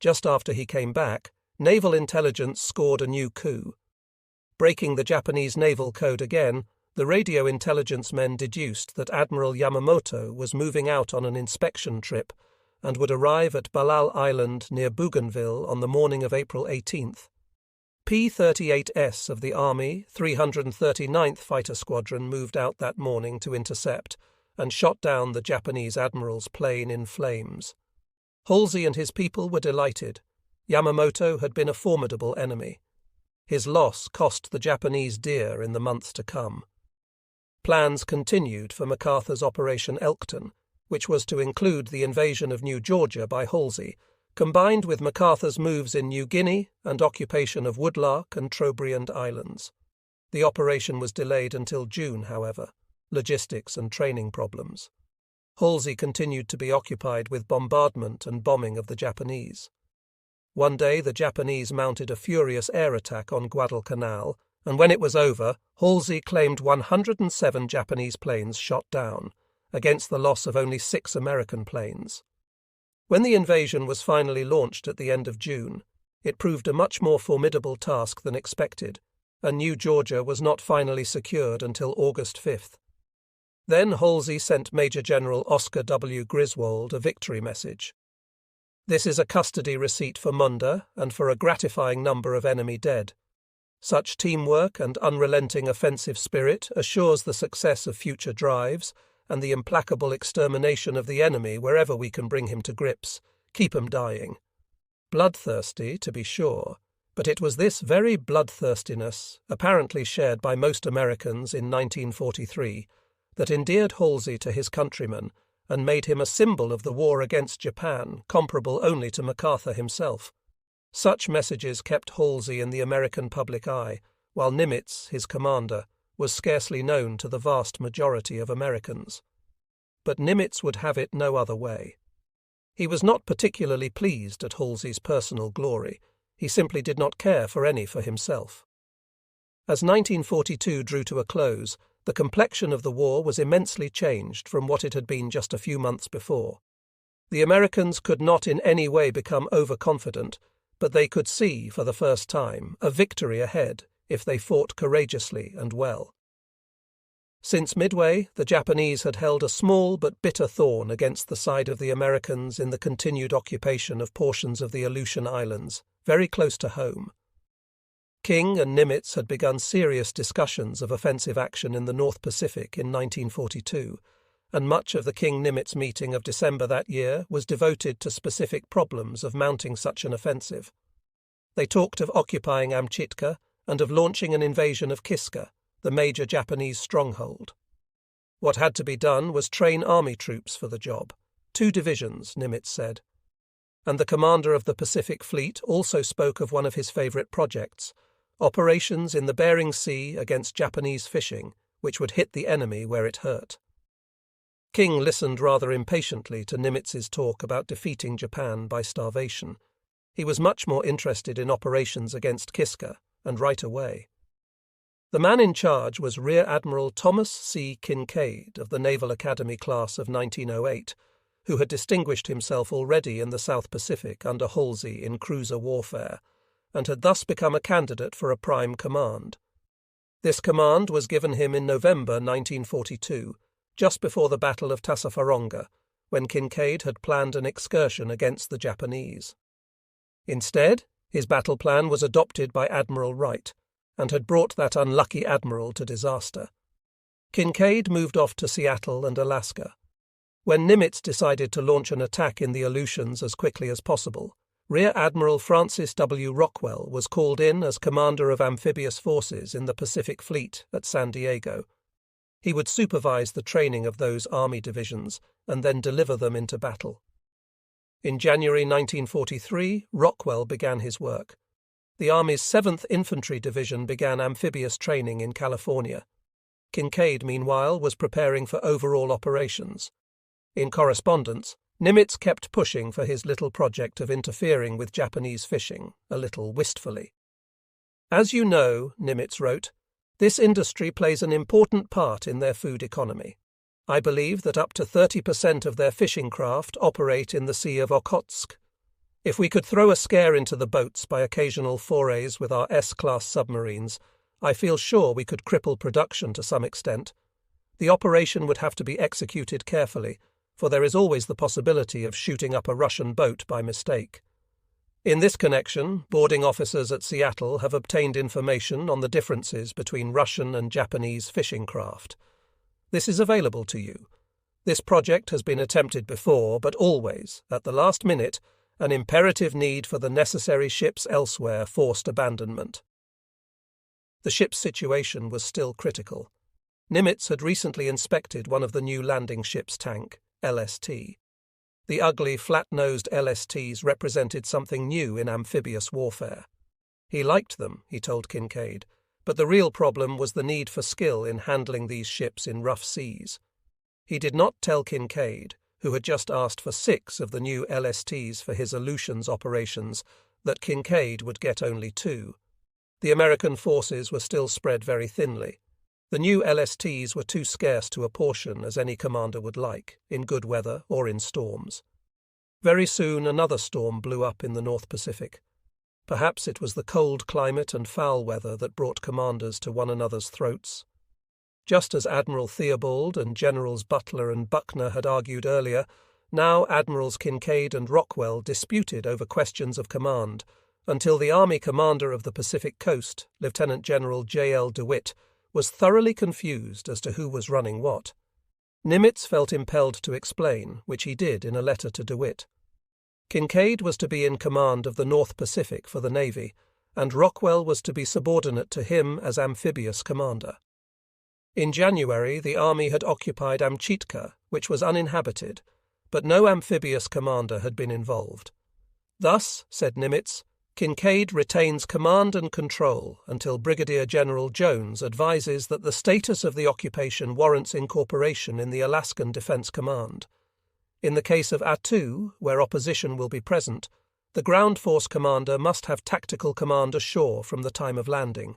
Just after he came back, naval intelligence scored a new coup. Breaking the Japanese naval code again, the radio intelligence men deduced that Admiral Yamamoto was moving out on an inspection trip and would arrive at Balal Island near Bougainville on the morning of April 18th. P-38S of the Army 339th Fighter Squadron moved out that morning to intercept and shot down the Japanese admiral's plane in flames. Halsey and his people were delighted. Yamamoto had been a formidable enemy. His loss cost the Japanese dear in the months to come. Plans continued for MacArthur's Operation Elkton, which was to include the invasion of New Georgia by Halsey, combined with MacArthur's moves in New Guinea and occupation of Woodlark and Trobriand Islands. The operation was delayed until June, however, logistics and training problems. Halsey continued to be occupied with bombardment and bombing of the Japanese. One day the Japanese mounted a furious air attack on Guadalcanal, and when it was over, Halsey claimed 107 Japanese planes shot down, against the loss of only 6 American planes. When the invasion was finally launched at the end of June, it proved a much more formidable task than expected, and New Georgia was not finally secured until August 5th. Then Halsey sent Major General Oscar W. Griswold a victory message. "This is a custody receipt for Munda and for a gratifying number of enemy dead. Such teamwork and unrelenting offensive spirit assures the success of future drives and the implacable extermination of the enemy wherever we can bring him to grips. Keep him dying." Bloodthirsty, to be sure, but it was this very bloodthirstiness, apparently shared by most Americans in 1943, that endeared Halsey to his countrymen and made him a symbol of the war against Japan, comparable only to MacArthur himself. Such messages kept Halsey in the American public eye, while Nimitz, his commander, was scarcely known to the vast majority of Americans. But Nimitz would have it no other way. He was not particularly pleased at Halsey's personal glory. He simply did not care for any for himself. As 1942 drew to a close, the complexion of the war was immensely changed from what it had been just a few months before. The Americans could not in any way become overconfident, but they could see, for the first time, a victory ahead if they fought courageously and well. Since Midway, the Japanese had held a small but bitter thorn against the side of the Americans in the continued occupation of portions of the Aleutian Islands, very close to home. King and Nimitz had begun serious discussions of offensive action in the North Pacific in 1942, and much of the King-Nimitz meeting of December that year was devoted to specific problems of mounting such an offensive. They talked of occupying Amchitka and of launching an invasion of Kiska, the major Japanese stronghold. What had to be done was train army troops for the job, 2 divisions, Nimitz said. And the commander of the Pacific Fleet also spoke of one of his favorite projects, operations in the Bering Sea against Japanese fishing, which would hit the enemy where it hurt. King listened rather impatiently to Nimitz's talk about defeating Japan by starvation. He was much more interested in operations against Kiska, and right away. The man in charge was Rear Admiral Thomas C. Kinkaid of the Naval Academy class of 1908, who had distinguished himself already in the South Pacific under Halsey in cruiser warfare, and had thus become a candidate for a prime command. This command was given him in November 1942, just before the Battle of Tassafaronga, when Kinkaid had planned an excursion against the Japanese. Instead, his battle plan was adopted by Admiral Wright, and had brought that unlucky admiral to disaster. Kinkaid moved off to Seattle and Alaska. When Nimitz decided to launch an attack in the Aleutians as quickly as possible, Rear Admiral Francis W. Rockwell was called in as commander of amphibious forces in the Pacific Fleet at San Diego. He would supervise the training of those army divisions and then deliver them into battle. In January 1943, Rockwell began his work. The Army's 7th Infantry Division began amphibious training in California. Kinkaid, meanwhile, was preparing for overall operations. In correspondence, Nimitz kept pushing for his little project of interfering with Japanese fishing, a little wistfully. "As you know," Nimitz wrote, "this industry plays an important part in their food economy. I believe that up to 30% of their fishing craft operate in the Sea of Okhotsk. If we could throw a scare into the boats by occasional forays with our S-class submarines, I feel sure we could cripple production to some extent. The operation would have to be executed carefully, for there is always the possibility of shooting up a Russian boat by mistake. In this connection, boarding officers at Seattle have obtained information on the differences between Russian and Japanese fishing craft. This is available to you. This project has been attempted before, but always, at the last minute, an imperative need for the necessary ships elsewhere forced abandonment. The ship's situation was still critical. Nimitz had recently inspected one of the new landing ship's tank, LST. The ugly, flat-nosed LSTs represented something new in amphibious warfare. He liked them, he told Kincaid, but the real problem was the need for skill in handling these ships in rough seas. He did not tell Kincaid, who had just asked for 6 of the new LSTs for his Aleutians operations, that Kincaid would get only 2. The American forces were still spread very thinly. The new LSTs were too scarce to apportion as any commander would like, in good weather or in storms. Very soon another storm blew up in the North Pacific. Perhaps it was the cold climate and foul weather that brought commanders to one another's throats. Just as Admiral Theobald and Generals Butler and Buckner had argued earlier, now Admirals Kincaid and Rockwell disputed over questions of command, until the Army Commander of the Pacific Coast, Lieutenant General J.L. DeWitt, was thoroughly confused as to who was running what. Nimitz felt impelled to explain, which he did in a letter to DeWitt. Kincaid was to be in command of the North Pacific for the Navy, and Rockwell was to be subordinate to him as amphibious commander. In January, the Army had occupied Amchitka, which was uninhabited, but no amphibious commander had been involved. Thus, said Nimitz, Kincaid retains command and control until Brigadier General Jones advises that the status of the occupation warrants incorporation in the Alaskan Defense Command. In the case of Attu, where opposition will be present, the ground force commander must have tactical command ashore from the time of landing.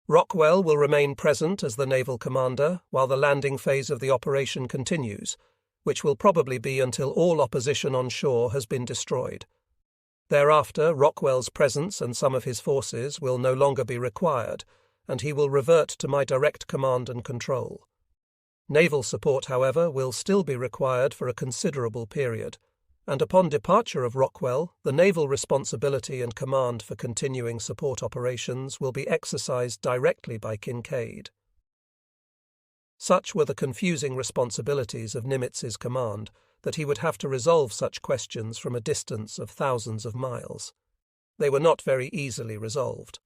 Rockwell will remain present as the naval commander while the landing phase of the operation continues, which will probably be until all opposition on shore has been destroyed. Thereafter, Rockwell's presence and some of his forces will no longer be required, and he will revert to my direct command and control. Naval support, however, will still be required for a considerable period, and upon departure of Rockwell, the naval responsibility and command for continuing support operations will be exercised directly by Kincaid. Such were the confusing responsibilities of Nimitz's command that he would have to resolve such questions from a distance of thousands of miles. They were not very easily resolved.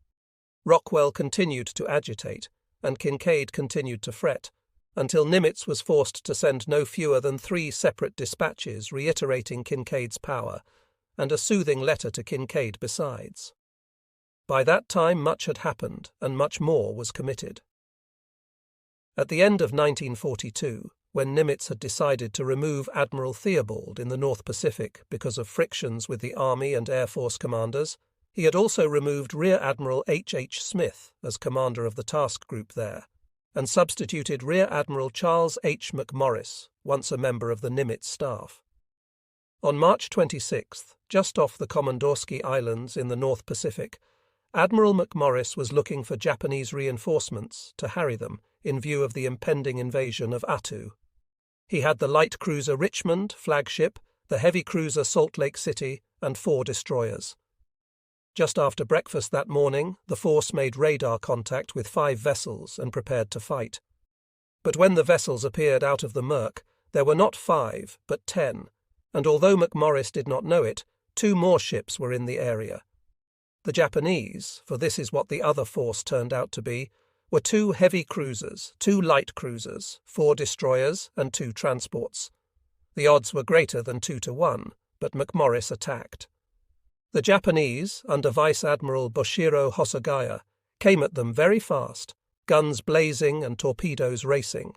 Rockwell continued to agitate, and Kincaid continued to fret, until Nimitz was forced to send no fewer than 3 separate dispatches reiterating Kincaid's power, and a soothing letter to Kincaid besides. By that time much had happened, and much more was committed. At the end of 1942, when Nimitz had decided to remove Admiral Theobald in the North Pacific because of frictions with the Army and Air Force commanders, he had also removed Rear Admiral H. Smith as commander of the task group there, and substituted Rear Admiral Charles H. McMorris, once a member of the Nimitz staff. On March 26th, just off the Komandorsky Islands in the North Pacific, Admiral McMorris was looking for Japanese reinforcements to harry them in view of the impending invasion of Attu. He had the light cruiser Richmond, flagship, the heavy cruiser Salt Lake City, and 4 destroyers. Just after breakfast that morning, the force made radar contact with 5 vessels and prepared to fight. But when the vessels appeared out of the murk, there were not 5, but 10, and although McMorris did not know it, 2 more ships were in the area. The Japanese, for this is what the other force turned out to be, were 2 heavy cruisers, 2 light cruisers, 4 destroyers, and 2 transports. The odds were greater than 2 to 1, but McMorris attacked. The Japanese, under Vice Admiral Boshiro Hosagaya, came at them very fast, guns blazing and torpedoes racing.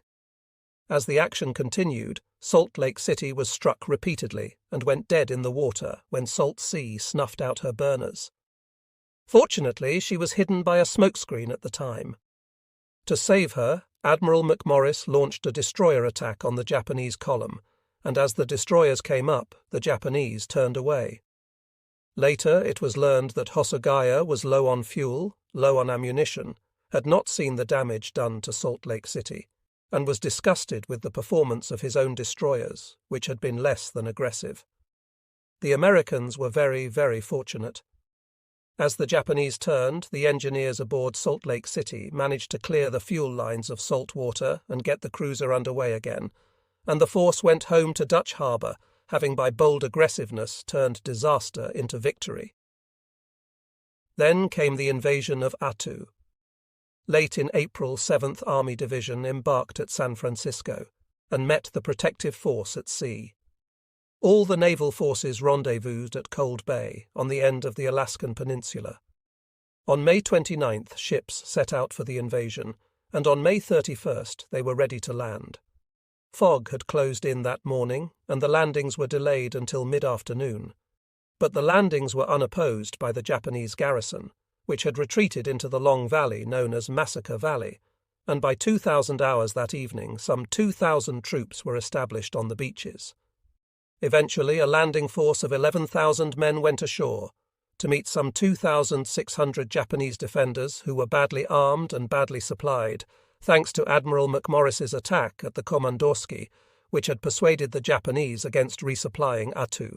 As the action continued, Salt Lake City was struck repeatedly and went dead in the water when Salt Sea snuffed out her burners. Fortunately, she was hidden by a smokescreen at the time. To save her, Admiral McMorris launched a destroyer attack on the Japanese column, and as the destroyers came up, the Japanese turned away. Later it was learned that Hosogaya was low on fuel, low on ammunition, had not seen the damage done to Salt Lake City, and was disgusted with the performance of his own destroyers, which had been less than aggressive. The Americans were very, very fortunate. As the Japanese turned, the engineers aboard Salt Lake City managed to clear the fuel lines of salt water and get the cruiser underway again, and the force went home to Dutch Harbour, having by bold aggressiveness turned disaster into victory. Then came the invasion of Attu. Late in April, 7th Army Division embarked at San Francisco and met the protective force at sea. All the naval forces rendezvoused at Cold Bay on the end of the Alaskan Peninsula. On May 29th, ships set out for the invasion, and on May 31st they were ready to land. Fog had closed in that morning, and the landings were delayed until mid-afternoon. But the landings were unopposed by the Japanese garrison, which had retreated into the long valley known as Massacre Valley, and by 2000 hours that evening some 2,000 troops were established on the beaches. Eventually a landing force of 11,000 men went ashore to meet some 2,600 Japanese defenders who were badly armed and badly supplied, thanks to Admiral McMorris's attack at the Komandorski, which had persuaded the Japanese against resupplying Attu.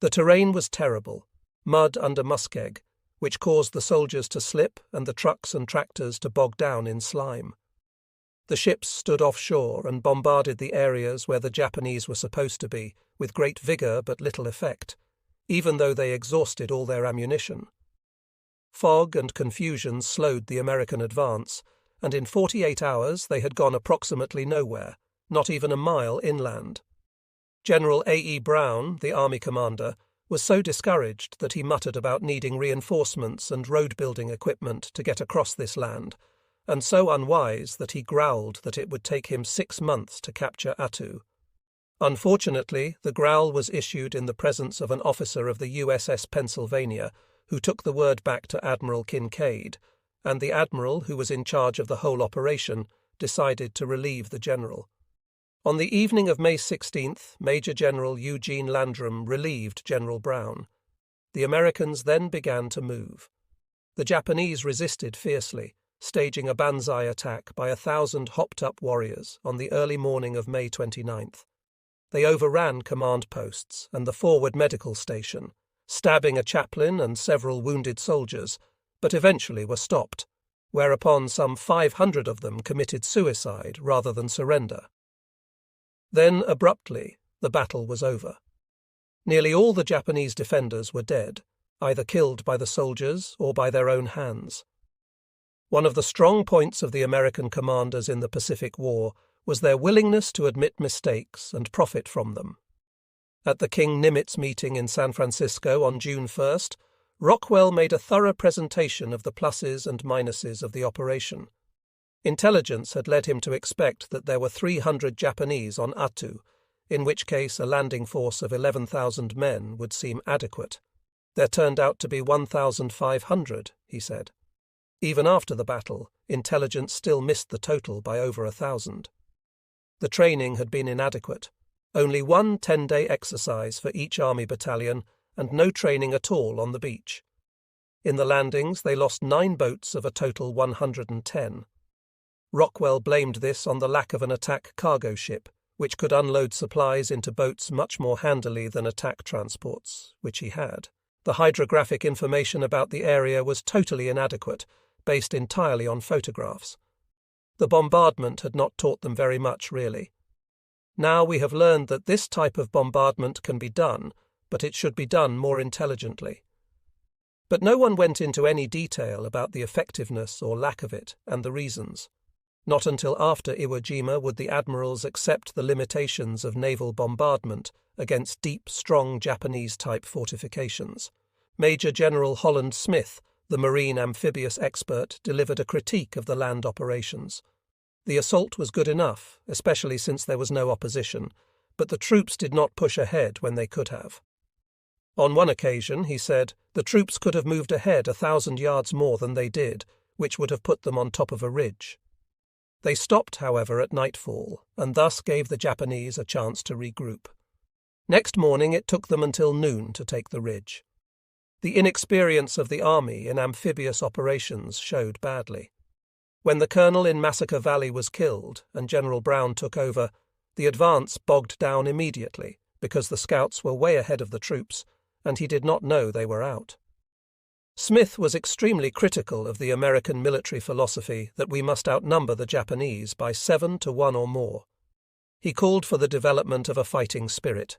The terrain was terrible, mud under muskeg, which caused the soldiers to slip and the trucks and tractors to bog down in slime. The ships stood offshore and bombarded the areas where the Japanese were supposed to be, with great vigour but little effect, even though they exhausted all their ammunition. Fog and confusion slowed the American advance, and in 48 hours they had gone approximately nowhere, not even a mile inland. General A.E. Brown, the army commander, was so discouraged that he muttered about needing reinforcements and road-building equipment to get across this land, and so unwise that he growled that it would take him 6 months to capture Attu. Unfortunately, the growl was issued in the presence of an officer of the USS Pennsylvania, who took the word back to Admiral Kincaid, and the admiral, who was in charge of the whole operation, decided to relieve the general. On the evening of May 16th, Major General Eugene Landrum relieved General Brown. The Americans then began to move. The Japanese resisted fiercely, staging a banzai attack by 1,000 hopped-up warriors on the early morning of May 29th. They overran command posts and the forward medical station, stabbing a chaplain and several wounded soldiers, but eventually were stopped, whereupon some 500 of them committed suicide rather than surrender. Then, abruptly, the battle was over. Nearly all the Japanese defenders were dead, either killed by the soldiers or by their own hands. One of the strong points of the American commanders in the Pacific War was their willingness to admit mistakes and profit from them. At the King-Nimitz meeting in San Francisco on June 1st, Rockwell made a thorough presentation of the pluses and minuses of the operation. Intelligence had led him to expect that there were 300 Japanese on Attu, in which case a landing force of 11,000 men would seem adequate. There turned out to be 1,500, he said. Even after the battle, intelligence still missed the total by over 1,000. The training had been inadequate. Only one 10-day exercise for each army battalion and no training at all on the beach. In the landings, they lost 9 boats of a total 110. Rockwell blamed this on the lack of an attack cargo ship, which could unload supplies into boats much more handily than attack transports, which he had. The hydrographic information about the area was totally inadequate, based entirely on photographs. The bombardment had not taught them very much, really. Now we have learned that this type of bombardment can be done, but it should be done more intelligently. But no one went into any detail about the effectiveness or lack of it and the reasons. Not until after Iwo Jima would the admirals accept the limitations of naval bombardment against deep, strong Japanese-type fortifications. Major General Holland Smith, the marine amphibious expert, delivered a critique of the land operations. The assault was good enough, especially since there was no opposition, but the troops did not push ahead when they could have. On one occasion, he said, the troops could have moved ahead 1,000 yards more than they did, which would have put them on top of a ridge. They stopped, however, at nightfall, and thus gave the Japanese a chance to regroup. Next morning it took them until noon to take the ridge. The inexperience of the army in amphibious operations showed badly. When the colonel in Massacre Valley was killed and General Brown took over, the advance bogged down immediately because the scouts were way ahead of the troops, and he did not know they were out. Smith was extremely critical of the American military philosophy that we must outnumber the Japanese by 7 to 1 or more. He called for the development of a fighting spirit.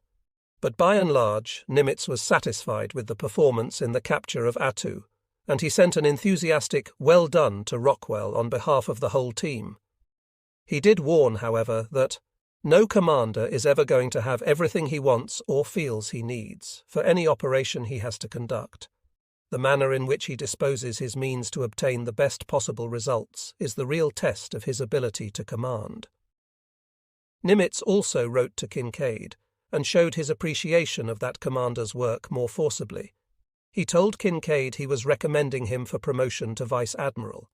But by and large, Nimitz was satisfied with the performance in the capture of Attu, and he sent an enthusiastic "well done" to Rockwell on behalf of the whole team. He did warn, however, that no commander is ever going to have everything he wants or feels he needs for any operation he has to conduct. The manner in which he disposes his means to obtain the best possible results is the real test of his ability to command. Nimitz also wrote to Kinkaid and showed his appreciation of that commander's work more forcibly. He told Kinkaid he was recommending him for promotion to vice admiral.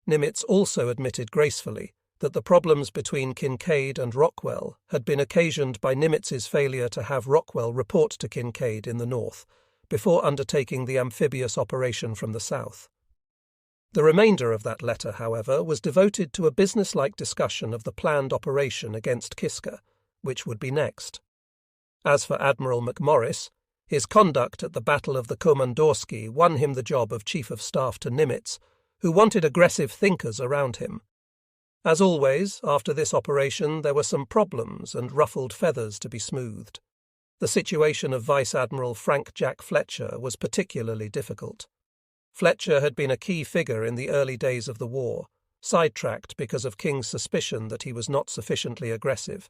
Nimitz also admitted gracefully that the problems between Kinkaid and Rockwell had been occasioned by Nimitz's failure to have Rockwell report to Kinkaid in the north before undertaking the amphibious operation from the south. The remainder of that letter, however, was devoted to a businesslike discussion of the planned operation against Kiska, which would be next. As for Admiral McMorris, his conduct at the Battle of the Komandorsky won him the job of Chief of Staff to Nimitz, who wanted aggressive thinkers around him. As always, after this operation there were some problems and ruffled feathers to be smoothed. The situation of Vice Admiral Frank Jack Fletcher was particularly difficult. Fletcher had been a key figure in the early days of the war, sidetracked because of King's suspicion that he was not sufficiently aggressive.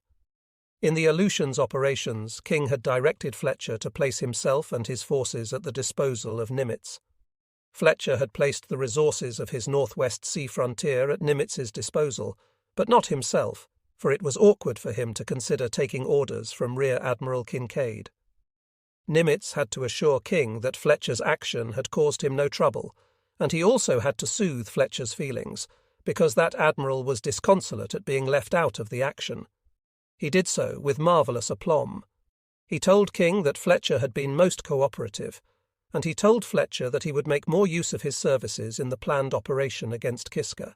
In the Aleutians operations, King had directed Fletcher to place himself and his forces at the disposal of Nimitz. Fletcher had placed the resources of his northwest sea frontier at Nimitz's disposal, but not himself, for it was awkward for him to consider taking orders from Rear Admiral Kinkaid. Nimitz had to assure King that Fletcher's action had caused him no trouble, and he also had to soothe Fletcher's feelings, because that admiral was disconsolate at being left out of the action. He did so with marvellous aplomb. He told King that Fletcher had been most cooperative, and he told Fletcher that he would make more use of his services in the planned operation against Kiska.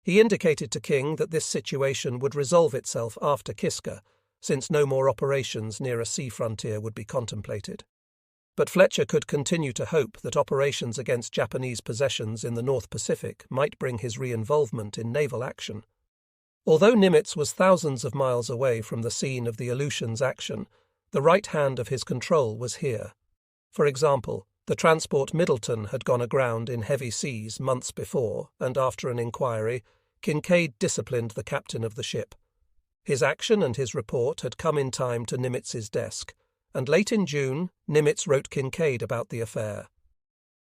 He indicated to King that this situation would resolve itself after Kiska, since no more operations near a sea frontier would be contemplated. But Fletcher could continue to hope that operations against Japanese possessions in the North Pacific might bring his re-involvement in naval action. Although Nimitz was thousands of miles away from the scene of the Aleutians action, the right hand of his control was here. For example, the transport Middleton had gone aground in heavy seas months before, and after an inquiry, Kinkaid disciplined the captain of the ship. His action and his report had come in time to Nimitz's desk, and late in June, Nimitz wrote Kinkaid about the affair.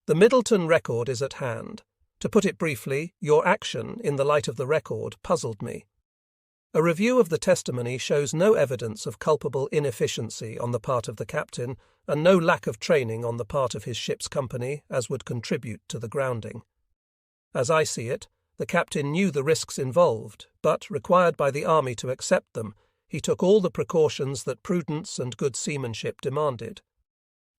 The Middleton record is at hand. To put it briefly, your action, in the light of the record, puzzled me. A review of the testimony shows no evidence of culpable inefficiency on the part of the captain and no lack of training on the part of his ship's company as would contribute to the grounding. As I see it, the captain knew the risks involved, but, required by the army to accept them, he took all the precautions that prudence and good seamanship demanded.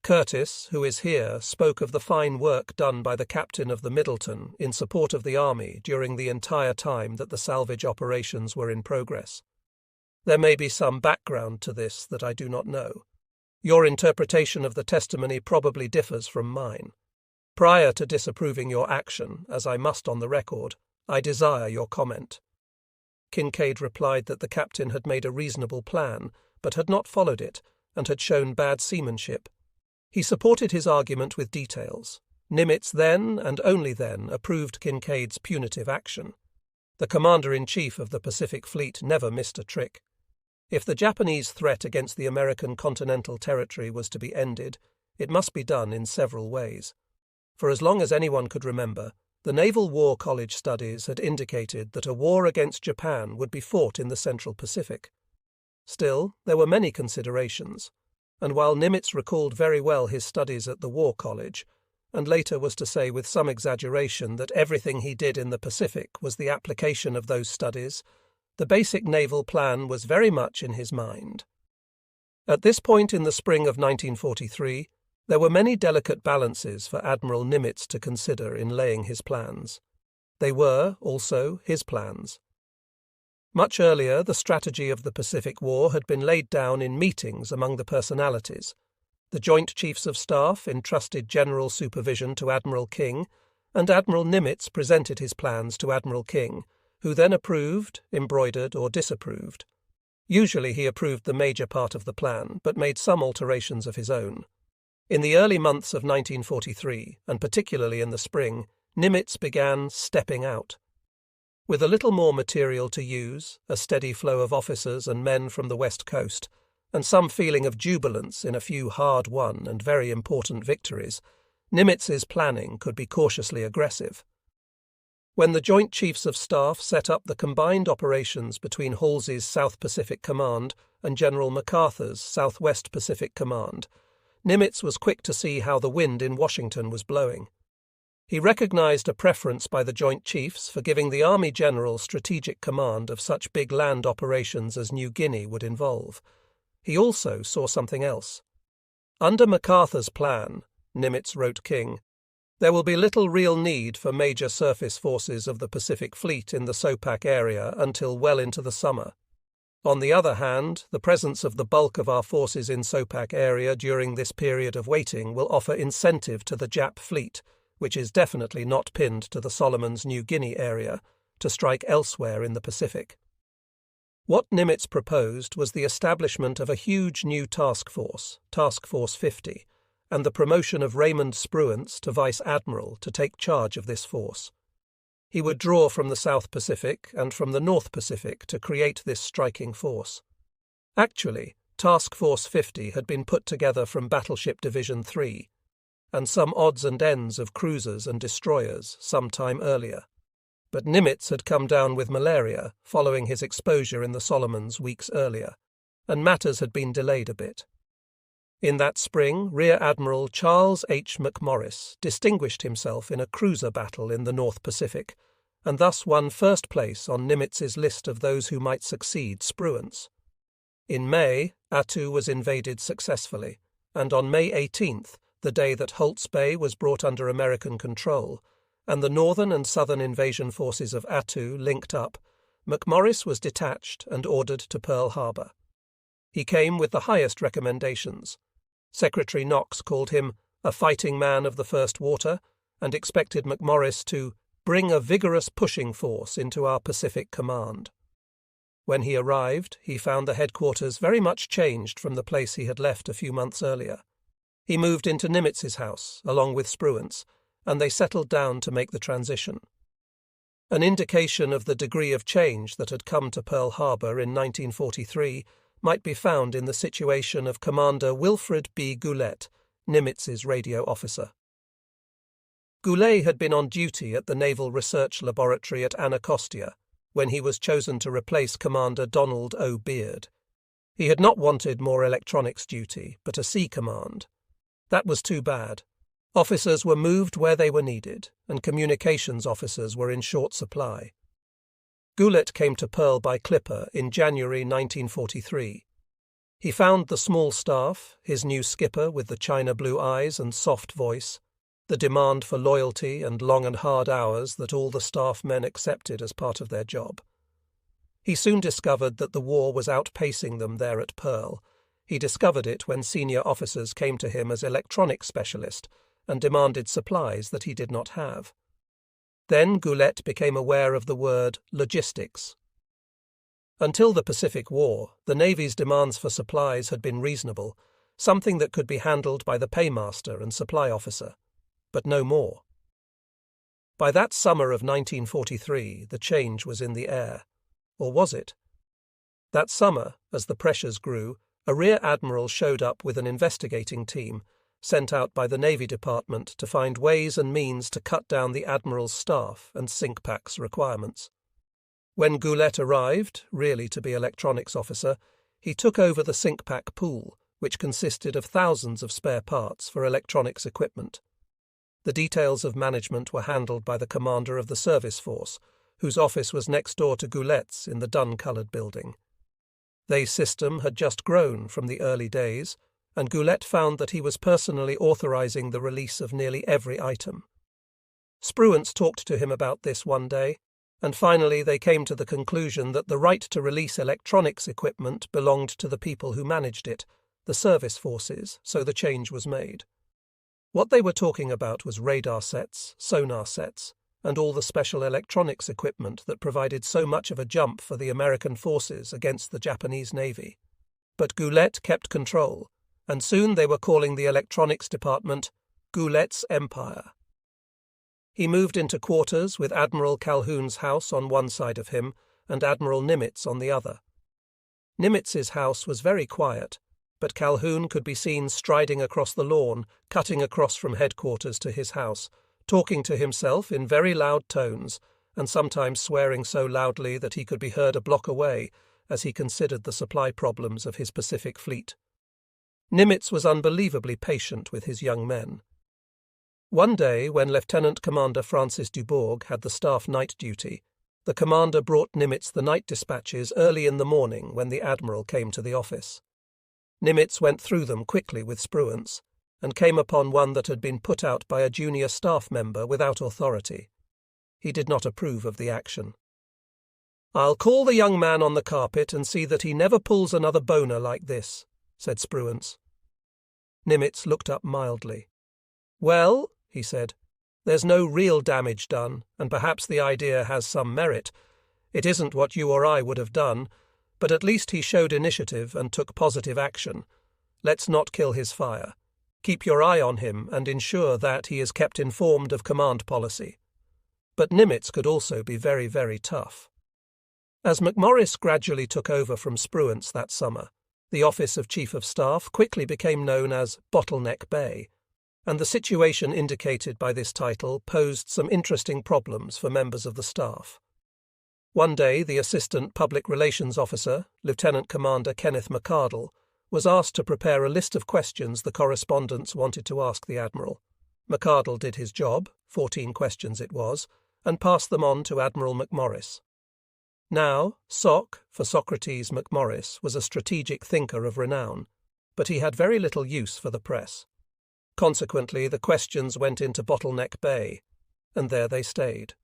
Curtis, who is here, spoke of the fine work done by the captain of the Middleton in support of the army during the entire time that the salvage operations were in progress. There may be some background to this that I do not know. Your interpretation of the testimony probably differs from mine. Prior to disapproving your action, as I must on the record, I desire your comment. Kinkaid replied that the captain had made a reasonable plan, but had not followed it, and had shown bad seamanship. He supported his argument with details. Nimitz then, and only then, approved Kinkaid's punitive action. The commander-in-chief of the Pacific Fleet never missed a trick. If the Japanese threat against the American continental territory was to be ended, it must be done in several ways. For as long as anyone could remember, the Naval War College studies had indicated that a war against Japan would be fought in the Central Pacific. Still, there were many considerations, and while Nimitz recalled very well his studies at the War College, and later was to say with some exaggeration that everything he did in the Pacific was the application of those studies, the basic naval plan was very much in his mind. At this point in the spring of 1943, There were many delicate balances for Admiral Nimitz to consider in laying his plans. They were, also, his plans. Much earlier, the strategy of the Pacific War had been laid down in meetings among the personalities. The Joint Chiefs of Staff entrusted general supervision to Admiral King, and Admiral Nimitz presented his plans to Admiral King, who then approved, embroidered, or disapproved. Usually he approved the major part of the plan, but made some alterations of his own. In the early months of 1943, and particularly in the spring, Nimitz began stepping out. With a little more material to use, a steady flow of officers and men from the West Coast, and some feeling of jubilance in a few hard-won and very important victories, Nimitz's planning could be cautiously aggressive. When the Joint Chiefs of Staff set up the combined operations between Halsey's South Pacific Command and General MacArthur's Southwest Pacific Command, Nimitz was quick to see how the wind in Washington was blowing. He recognized a preference by the Joint Chiefs for giving the Army General strategic command of such big land operations as New Guinea would involve. He also saw something else. Under MacArthur's plan, Nimitz wrote King, there will be little real need for major surface forces of the Pacific Fleet in the SOPAC area until well into the summer. On the other hand, the presence of the bulk of our forces in SOPAC area during this period of waiting will offer incentive to the Jap fleet, which is definitely not pinned to the Solomons New Guinea area, to strike elsewhere in the Pacific. What Nimitz proposed was the establishment of a huge new task force, Task Force 50, and the promotion of Raymond Spruance to Vice Admiral to take charge of this force. He would draw from the South Pacific and from the North Pacific to create this striking force. Actually, Task Force 50 had been put together from Battleship Division 3, and some odds and ends of cruisers and destroyers some time earlier. But Nimitz had come down with malaria following his exposure in the Solomons weeks earlier, and matters had been delayed a bit. In that spring, Rear Admiral Charles H. McMorris distinguished himself in a cruiser battle in the North Pacific, and thus won first place on Nimitz's list of those who might succeed Spruance. In May, Attu was invaded successfully, and on May 18th, the day that Holt's Bay was brought under American control, and the northern and southern invasion forces of Attu linked up, McMorris was detached and ordered to Pearl Harbor. He came with the highest recommendations. Secretary Knox called him a fighting man of the first water and expected McMorris to bring a vigorous pushing force into our Pacific command. When he arrived, he found the headquarters very much changed from the place he had left a few months earlier. He moved into Nimitz's house, along with Spruance, and they settled down to make the transition. An indication of the degree of change that had come to Pearl Harbor in 1943 might be found in the situation of Commander Wilfred B. Goulet, Nimitz's radio officer. Goulet had been on duty at the Naval Research Laboratory at Anacostia when he was chosen to replace Commander Donald O. Beard. He had not wanted more electronics duty, but a sea command. That was too bad. Officers were moved where they were needed, and communications officers were in short supply. Goulet came to Pearl by clipper in January 1943. He found the small staff, his new skipper with the china blue eyes and soft voice, the demand for loyalty and long and hard hours that all the staff men accepted as part of their job. He soon discovered that the war was outpacing them there at Pearl. He discovered it when senior officers came to him as electronics specialist and demanded supplies that he did not have. Then Goulet became aware of the word logistics. Until the Pacific War, the Navy's demands for supplies had been reasonable, something that could be handled by the paymaster and supply officer, but no more. By that summer of 1943, the change was in the air. Or was it? That summer, as the pressures grew, a rear admiral showed up with an investigating team, sent out by the Navy Department to find ways and means to cut down the admiral's staff and SINCPAC's requirements. When Goulet arrived, really to be electronics officer, he took over the SINCPAC pool, which consisted of thousands of spare parts for electronics equipment. The details of management were handled by the commander of the service force, whose office was next door to Goulet's in the dun-coloured building. Their system had just grown from the early days, and Goulet found that he was personally authorizing the release of nearly every item. Spruance talked to him about this one day, and finally they came to the conclusion that the right to release electronics equipment belonged to the people who managed it, the service forces, so the change was made. What they were talking about was radar sets, sonar sets, and all the special electronics equipment that provided so much of a jump for the American forces against the Japanese Navy. But Goulet kept control, and soon they were calling the electronics department Goulet's Empire. He moved into quarters with Admiral Calhoun's house on one side of him and Admiral Nimitz on the other. Nimitz's house was very quiet, but Calhoun could be seen striding across the lawn, cutting across from headquarters to his house, talking to himself in very loud tones, and sometimes swearing so loudly that he could be heard a block away as he considered the supply problems of his Pacific Fleet. Nimitz was unbelievably patient with his young men. One day, when Lieutenant Commander Francis Dubourg had the staff night duty, the commander brought Nimitz the night dispatches early in the morning when the Admiral came to the office. Nimitz went through them quickly with Spruance, and came upon one that had been put out by a junior staff member without authority. He did not approve of the action. "I'll call the young man on the carpet and see that he never pulls another boner like this," said Spruance. Nimitz looked up mildly. "Well," he said, "there's no real damage done, and perhaps the idea has some merit. It isn't what you or I would have done, but at least he showed initiative and took positive action. Let's not kill his fire. Keep your eye on him and ensure that he is kept informed of command policy." But Nimitz could also be very, very tough. As McMorris gradually took over from Spruance that summer, the office of Chief of Staff quickly became known as Bottleneck Bay, and the situation indicated by this title posed some interesting problems for members of the staff. One day, the Assistant Public Relations Officer, Lieutenant Commander Kenneth McArdle, was asked to prepare a list of questions the correspondents wanted to ask the Admiral. McArdle did his job, 14 questions it was, and passed them on to Admiral McMorris. Now, Soc, for Socrates McMorris, was a strategic thinker of renown, but he had very little use for the press. Consequently, the questions went into Bottleneck Bay, and there they stayed.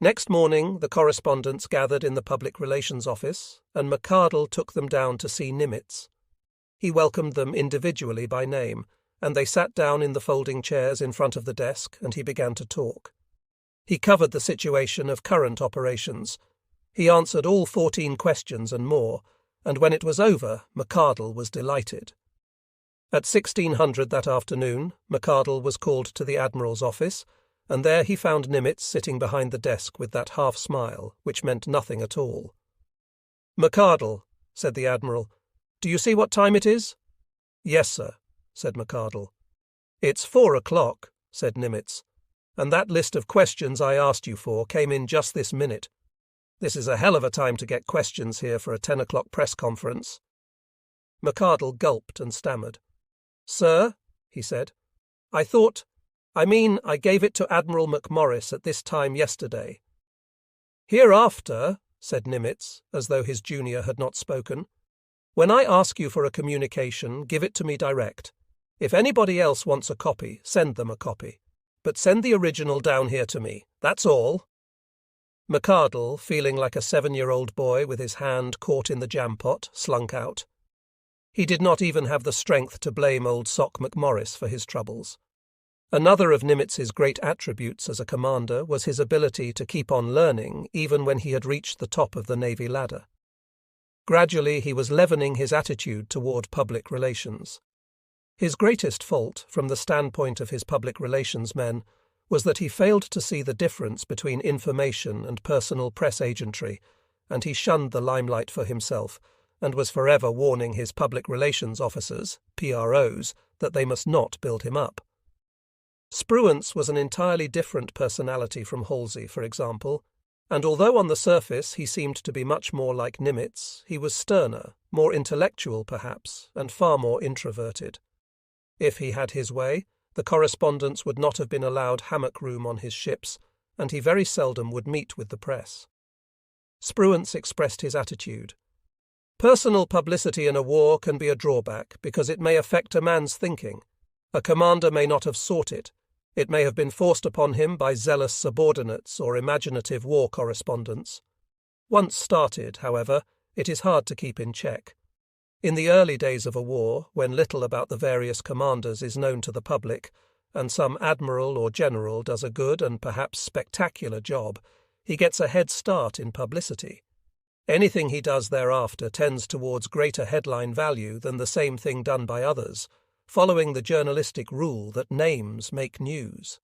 Next morning, the correspondents gathered in the Public Relations Office, and McArdle took them down to see Nimitz. He welcomed them individually by name, and they sat down in the folding chairs in front of the desk, and he began to talk. He covered the situation of current operations. He answered all 14 questions and more, and when it was over, McArdle was delighted. At 1600 that afternoon, McArdle was called to the Admiral's office, and there he found Nimitz sitting behind the desk with that half-smile, which meant nothing at all. "McArdle," said the Admiral, "do you see what time it is?" "Yes, sir," said McArdle. "It's 4 o'clock," said Nimitz, "and that list of questions I asked you for came in just this minute. This is a hell of a time to get questions here for a 10 o'clock press conference." McArdle gulped and stammered. "Sir," he said, I gave it to Admiral McMorris at this time yesterday." "Hereafter," said Nimitz, as though his junior had not spoken, "when I ask you for a communication, give it to me direct. If anybody else wants a copy, send them a copy. But send the original down here to me. That's all." McArdle, feeling like a 7-year-old boy with his hand caught in the jam-pot, slunk out. He did not even have the strength to blame old Soc McMorris for his troubles. Another of Nimitz's great attributes as a commander was his ability to keep on learning even when he had reached the top of the Navy ladder. Gradually he was leavening his attitude toward public relations. His greatest fault, from the standpoint of his public relations men, was that he failed to see the difference between information and personal press agentry, and he shunned the limelight for himself, and was forever warning his public relations officers, PROs, that they must not build him up. Spruance was an entirely different personality from Halsey, for example, and although on the surface he seemed to be much more like Nimitz, he was sterner, more intellectual perhaps, and far more introverted. If he had his way, the correspondents would not have been allowed hammock room on his ships, and he very seldom would meet with the press. Spruance expressed his attitude. Personal publicity in a war can be a drawback because it may affect a man's thinking. A commander may not have sought it. It may have been forced upon him by zealous subordinates or imaginative war correspondents. Once started, however, it is hard to keep in check. In the early days of a war, when little about the various commanders is known to the public, and some admiral or general does a good and perhaps spectacular job, he gets a head start in publicity. Anything he does thereafter tends towards greater headline value than the same thing done by others, following the journalistic rule that names make news.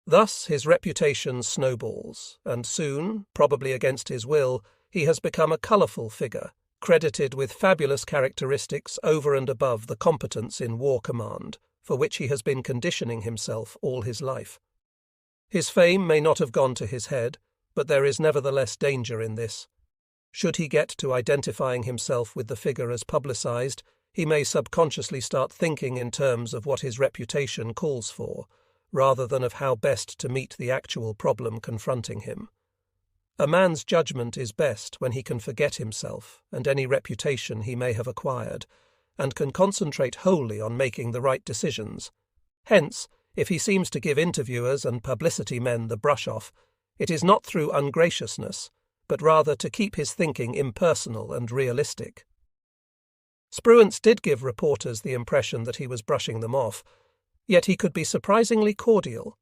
Thus his reputation snowballs, and soon, probably against his will, he has become a colourful figure, credited with fabulous characteristics over and above the competence in war command, for which he has been conditioning himself all his life. His fame may not have gone to his head, but there is nevertheless danger in this. Should he get to identifying himself with the figure as publicised, he may subconsciously start thinking in terms of what his reputation calls for, rather than of how best to meet the actual problem confronting him. A man's judgment is best when he can forget himself and any reputation he may have acquired, and can concentrate wholly on making the right decisions. Hence, if he seems to give interviewers and publicity men the brush-off, it is not through ungraciousness, but rather to keep his thinking impersonal and realistic. Spruance did give reporters the impression that he was brushing them off, yet he could be surprisingly cordial.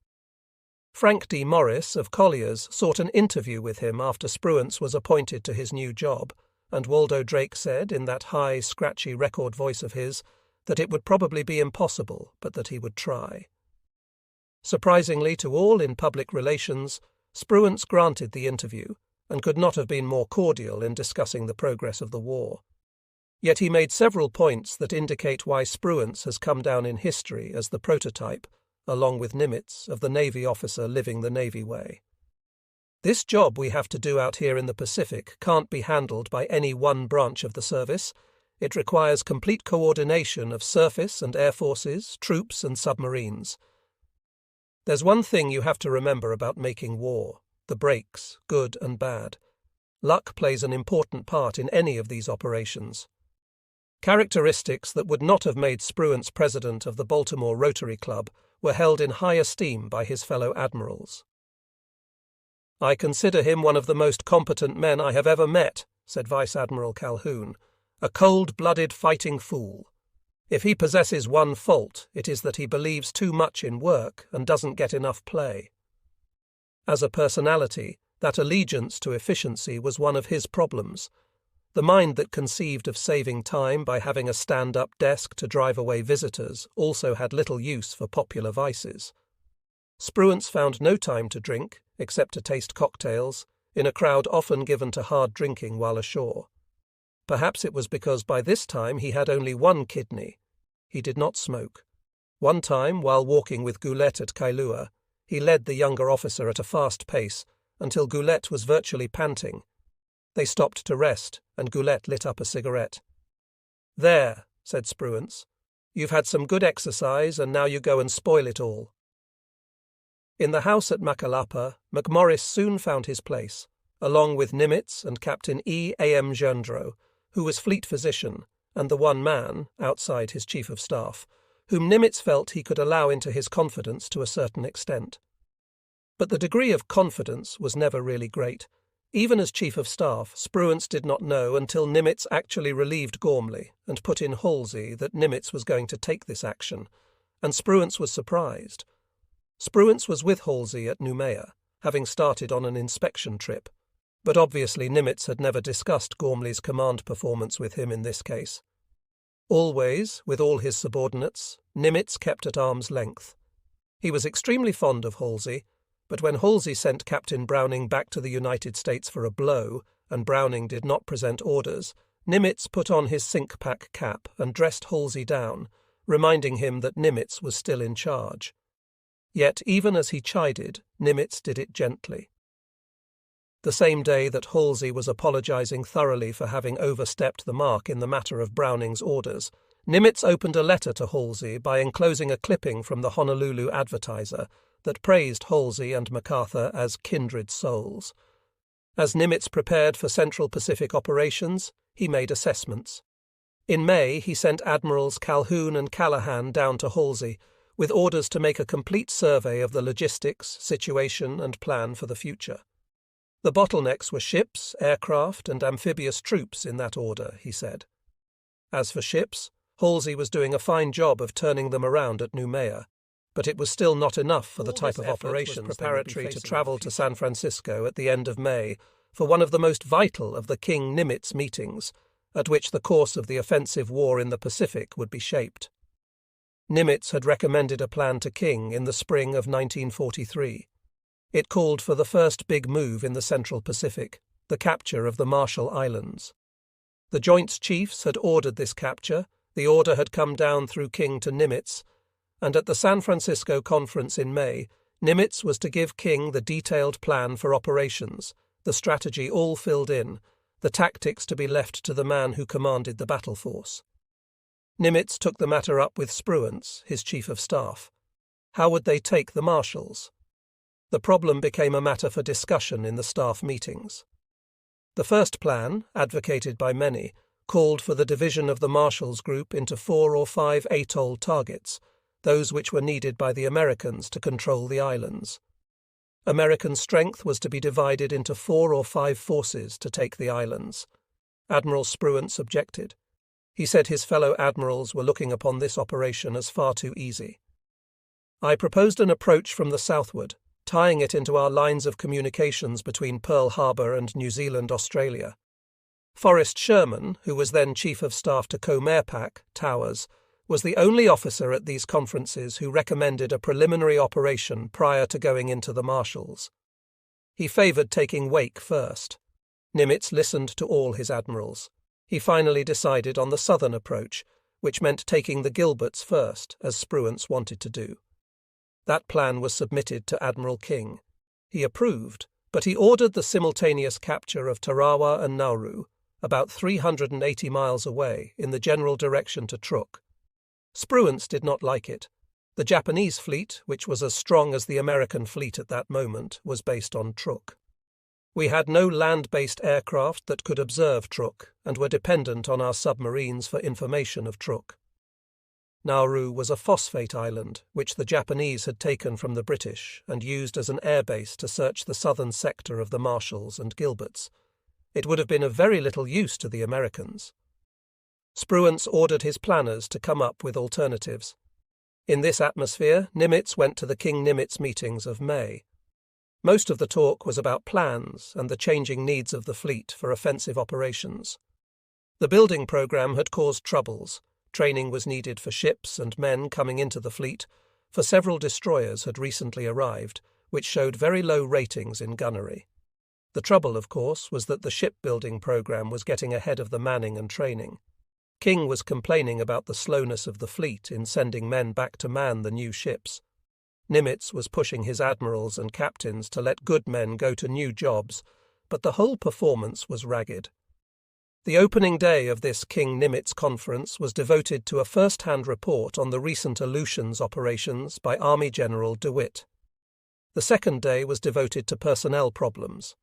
Frank D. Morris of Collier's sought an interview with him after Spruance was appointed to his new job, and Waldo Drake said, in that high, scratchy record voice of his, that it would probably be impossible, but that he would try. Surprisingly to all in public relations, Spruance granted the interview, and could not have been more cordial in discussing the progress of the war. Yet he made several points that indicate why Spruance has come down in history as the prototype, along with Nimitz, of the Navy officer living the Navy way. This job we have to do out here in the Pacific can't be handled by any one branch of the service. It requires complete coordination of surface and air forces, troops and submarines. There's one thing you have to remember about making war: the breaks, good and bad. Luck plays an important part in any of these operations. Characteristics that would not have made Spruance president of the Baltimore Rotary Club were held in high esteem by his fellow admirals. "I consider him one of the most competent men I have ever met," said Vice Admiral Calhoun, "a cold-blooded fighting fool. If he possesses one fault, it is that he believes too much in work and doesn't get enough play." As a personality, that allegiance to efficiency was one of his problems. The mind that conceived of saving time by having a stand-up desk to drive away visitors also had little use for popular vices. Spruance found no time to drink, except to taste cocktails, in a crowd often given to hard drinking while ashore. Perhaps it was because by this time he had only one kidney. He did not smoke. One time, while walking with Goulet at Kailua, he led the younger officer at a fast pace until Goulet was virtually panting. They stopped to rest, and Goulet lit up a cigarette. "There," said Spruance, "you've had some good exercise, and now you go and spoil it all." In the house at Macalapa, McMorris soon found his place, along with Nimitz and Captain E. A. M. Gendreau, who was fleet physician, and the one man, outside his chief of staff, whom Nimitz felt he could allow into his confidence to a certain extent. But the degree of confidence was never really great. Even as chief of staff, Spruance did not know until Nimitz actually relieved Gormley and put in Halsey that Nimitz was going to take this action, and Spruance was surprised. Spruance was with Halsey at Noumea, having started on an inspection trip, but obviously Nimitz had never discussed Gormley's command performance with him in this case. Always, with all his subordinates, Nimitz kept at arm's length. He was extremely fond of Halsey, but when Halsey sent Captain Browning back to the United States for a blow, and Browning did not present orders, Nimitz put on his sink-pack cap and dressed Halsey down, reminding him that Nimitz was still in charge. Yet even as he chided, Nimitz did it gently. The same day that Halsey was apologizing thoroughly for having overstepped the mark in the matter of Browning's orders, Nimitz opened a letter to Halsey by enclosing a clipping from the Honolulu Advertiser that praised Halsey and MacArthur as kindred souls. As Nimitz prepared for Central Pacific operations, he made assessments. In May, he sent Admirals Calhoun and Callahan down to Halsey, with orders to make a complete survey of the logistics, situation, and plan for the future. The bottlenecks were ships, aircraft, and amphibious troops in that order, he said. As for ships, Halsey was doing a fine job of turning them around at Noumea, but it was still not enough for the type of operations preparatory to travel to San Francisco at the end of May for one of the most vital of the King-Nimitz meetings, at which the course of the offensive war in the Pacific would be shaped. Nimitz had recommended a plan to King in the spring of 1943. It called for the first big move in the Central Pacific, the capture of the Marshall Islands. The Joint Chiefs had ordered this capture, the order had come down through King to Nimitz, and at the San Francisco conference in May, Nimitz was to give King the detailed plan for operations, the strategy all filled in, the tactics to be left to the man who commanded the battle force. Nimitz took the matter up with Spruance, his chief of staff. How would they take the marshals? The problem became a matter for discussion in the staff meetings. The first plan, advocated by many, called for the division of the Marshals Group into 4 or 5 atoll targets, those which were needed by the Americans to control the islands. American strength was to be divided into 4 or 5 forces to take the islands. Admiral Spruance objected. He said his fellow admirals were looking upon this operation as far too easy. I proposed an approach from the southward, tying it into our lines of communications between Pearl Harbor and New Zealand, Australia. Forrest Sherman, who was then Chief of Staff to Comerpac, Towers, was the only officer at these conferences who recommended a preliminary operation prior to going into the Marshalls. He favoured taking Wake first. Nimitz listened to all his admirals. He finally decided on the southern approach, which meant taking the Gilberts first, as Spruance wanted to do. That plan was submitted to Admiral King. He approved, but he ordered the simultaneous capture of Tarawa and Nauru, about 380 miles away, in the general direction to Truk. Spruance did not like it. The Japanese fleet, which was as strong as the American fleet at that moment, was based on Truk. We had no land-based aircraft that could observe Truk, and were dependent on our submarines for information of Truk. Nauru was a phosphate island, which the Japanese had taken from the British and used as an airbase to search the southern sector of the Marshalls and Gilberts. It would have been of very little use to the Americans. Spruance ordered his planners to come up with alternatives. In this atmosphere, Nimitz went to the King-Nimitz meetings of May. Most of the talk was about plans and the changing needs of the fleet for offensive operations. The building program had caused troubles. Training was needed for ships and men coming into the fleet, for several destroyers had recently arrived, which showed very low ratings in gunnery. The trouble, of course, was that the shipbuilding program was getting ahead of the manning and training. King was complaining about the slowness of the fleet in sending men back to man the new ships. Nimitz was pushing his admirals and captains to let good men go to new jobs, but the whole performance was ragged. The opening day of this King-Nimitz conference was devoted to a first-hand report on the recent Aleutians operations by Army General DeWitt. The second day was devoted to personnel problems.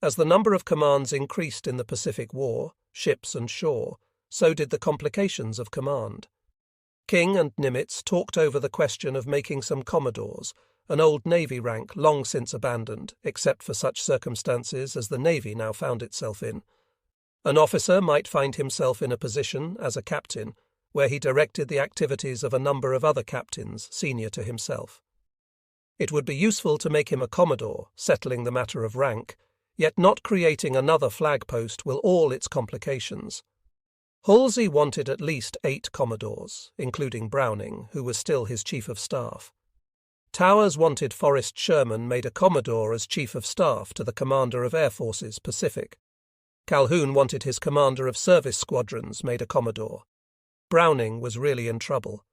As the number of commands increased in the Pacific War, ships and shore, so did the complications of command. King and Nimitz talked over the question of making some commodores, an old Navy rank long since abandoned, except for such circumstances as the Navy now found itself in. An officer might find himself in a position, as a captain, where he directed the activities of a number of other captains senior to himself. It would be useful to make him a commodore, settling the matter of rank, yet not creating another flag post with all its complications. Halsey wanted at least 8 commodores, including Browning, who was still his chief of staff. Towers wanted Forrest Sherman made a commodore as chief of staff to the commander of Air Forces Pacific. Calhoun wanted his commander of service squadrons made a commodore. Browning was really in trouble.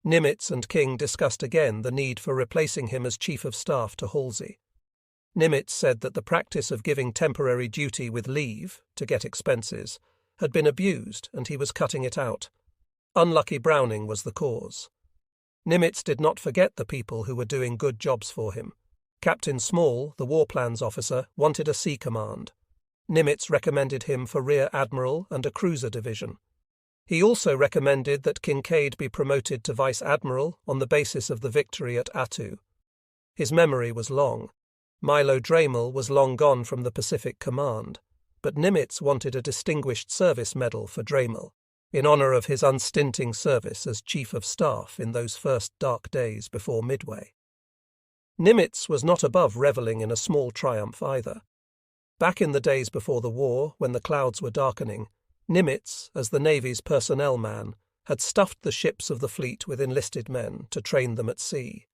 Nimitz and King discussed again the need for replacing him as chief of staff to Halsey. Nimitz said that the practice of giving temporary duty with leave, to get expenses, had been abused and he was cutting it out. Unlucky Browning was the cause. Nimitz did not forget the people who were doing good jobs for him. Captain Small, the war plans officer, wanted a sea command. Nimitz recommended him for Rear Admiral and a cruiser division. He also recommended that Kincaid be promoted to Vice Admiral on the basis of the victory at Attu. His memory was long. Milo Dramel was long gone from the Pacific Command, but Nimitz wanted a Distinguished Service Medal for Dramel, in honor of his unstinting service as Chief of Staff in those first dark days before Midway. Nimitz was not above reveling in a small triumph either. Back in the days before the war, when the clouds were darkening, Nimitz, as the Navy's personnel man, had stuffed the ships of the fleet with enlisted men to train them at sea.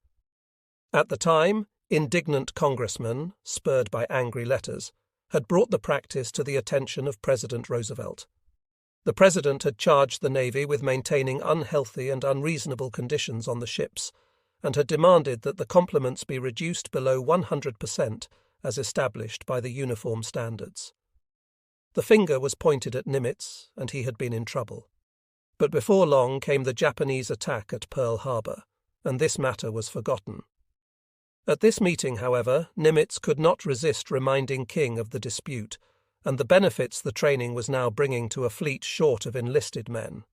At the time, indignant congressmen, spurred by angry letters, had brought the practice to the attention of President Roosevelt. The President had charged the Navy with maintaining unhealthy and unreasonable conditions on the ships, and had demanded that the complements be reduced below 100% as established by the uniform standards. The finger was pointed at Nimitz, and he had been in trouble. But before long came the Japanese attack at Pearl Harbor, and this matter was forgotten. At this meeting, however, Nimitz could not resist reminding King of the dispute, and the benefits the training was now bringing to a fleet short of enlisted men.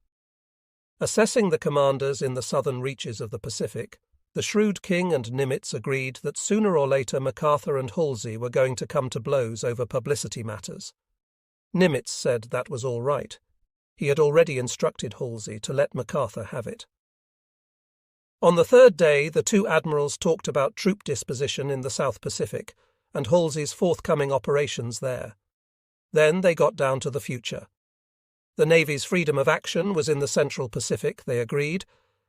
Assessing the commanders in the southern reaches of the Pacific, the shrewd King and Nimitz agreed that sooner or later MacArthur and Halsey were going to come to blows over publicity matters. Nimitz said that was all right. He had already instructed Halsey to let MacArthur have it. On the third day, the two admirals talked about troop disposition in the South Pacific and Halsey's forthcoming operations there. Then they got down to the future. The Navy's freedom of action was in the Central Pacific, they agreed,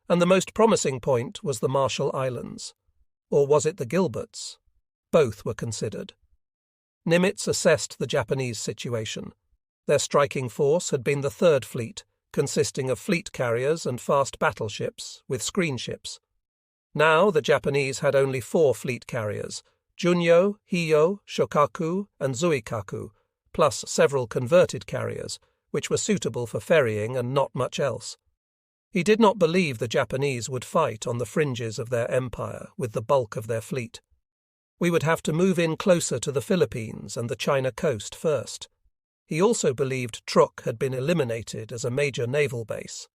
and the most promising point was the Marshall Islands. Or was it the Gilberts? Both were considered. Nimitz assessed the Japanese situation. Their striking force had been the Third Fleet, consisting of fleet carriers and fast battleships with screen ships. Now the Japanese had only 4 fleet carriers, Junyo, Hiyo, Shokaku, and Zuikaku, plus several converted carriers, which were suitable for ferrying and not much else. He did not believe the Japanese would fight on the fringes of their empire with the bulk of their fleet. We would have to move in closer to the Philippines and the China coast first. He also believed Truk had been eliminated as a major naval base.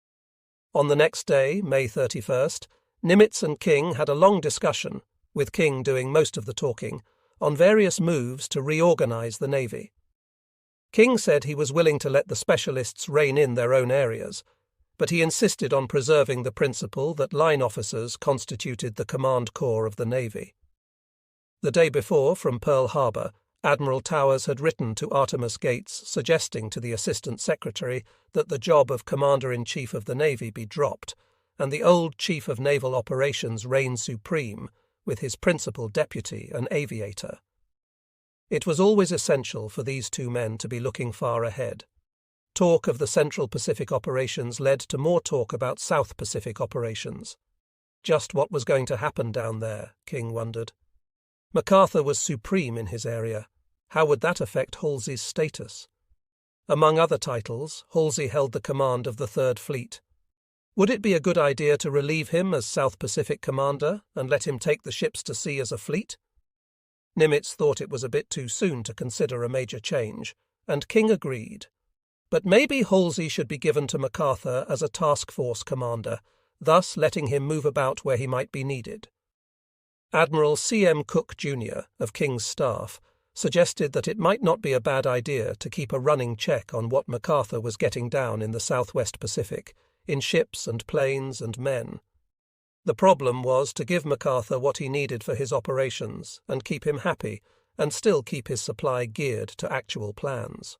On the next day, May 31st, Nimitz and King had a long discussion, with King doing most of the talking, on various moves to reorganize the Navy. King said he was willing to let the specialists rein in their own areas, but he insisted on preserving the principle that line officers constituted the command corps of the Navy. The day before, from Pearl Harbor, Admiral Towers had written to Artemus Gates suggesting to the Assistant Secretary that the job of Commander-in-Chief of the Navy be dropped, and the old Chief of Naval Operations reign supreme, with his principal deputy an aviator. It was always essential for these two men to be looking far ahead. Talk of the Central Pacific operations led to more talk about South Pacific operations. Just what was going to happen down there, King wondered. MacArthur was supreme in his area. How would that affect Halsey's status? Among other titles, Halsey held the command of the Third Fleet. Would it be a good idea to relieve him as South Pacific commander and let him take the ships to sea as a fleet? Nimitz thought it was a bit too soon to consider a major change, and King agreed. But maybe Halsey should be given to MacArthur as a task force commander, thus letting him move about where he might be needed. Admiral C.M. Cook, Jr., of King's staff, suggested that it might not be a bad idea to keep a running check on what MacArthur was getting down in the Southwest Pacific, in ships and planes and men. The problem was to give MacArthur what he needed for his operations and keep him happy, and still keep his supply geared to actual plans.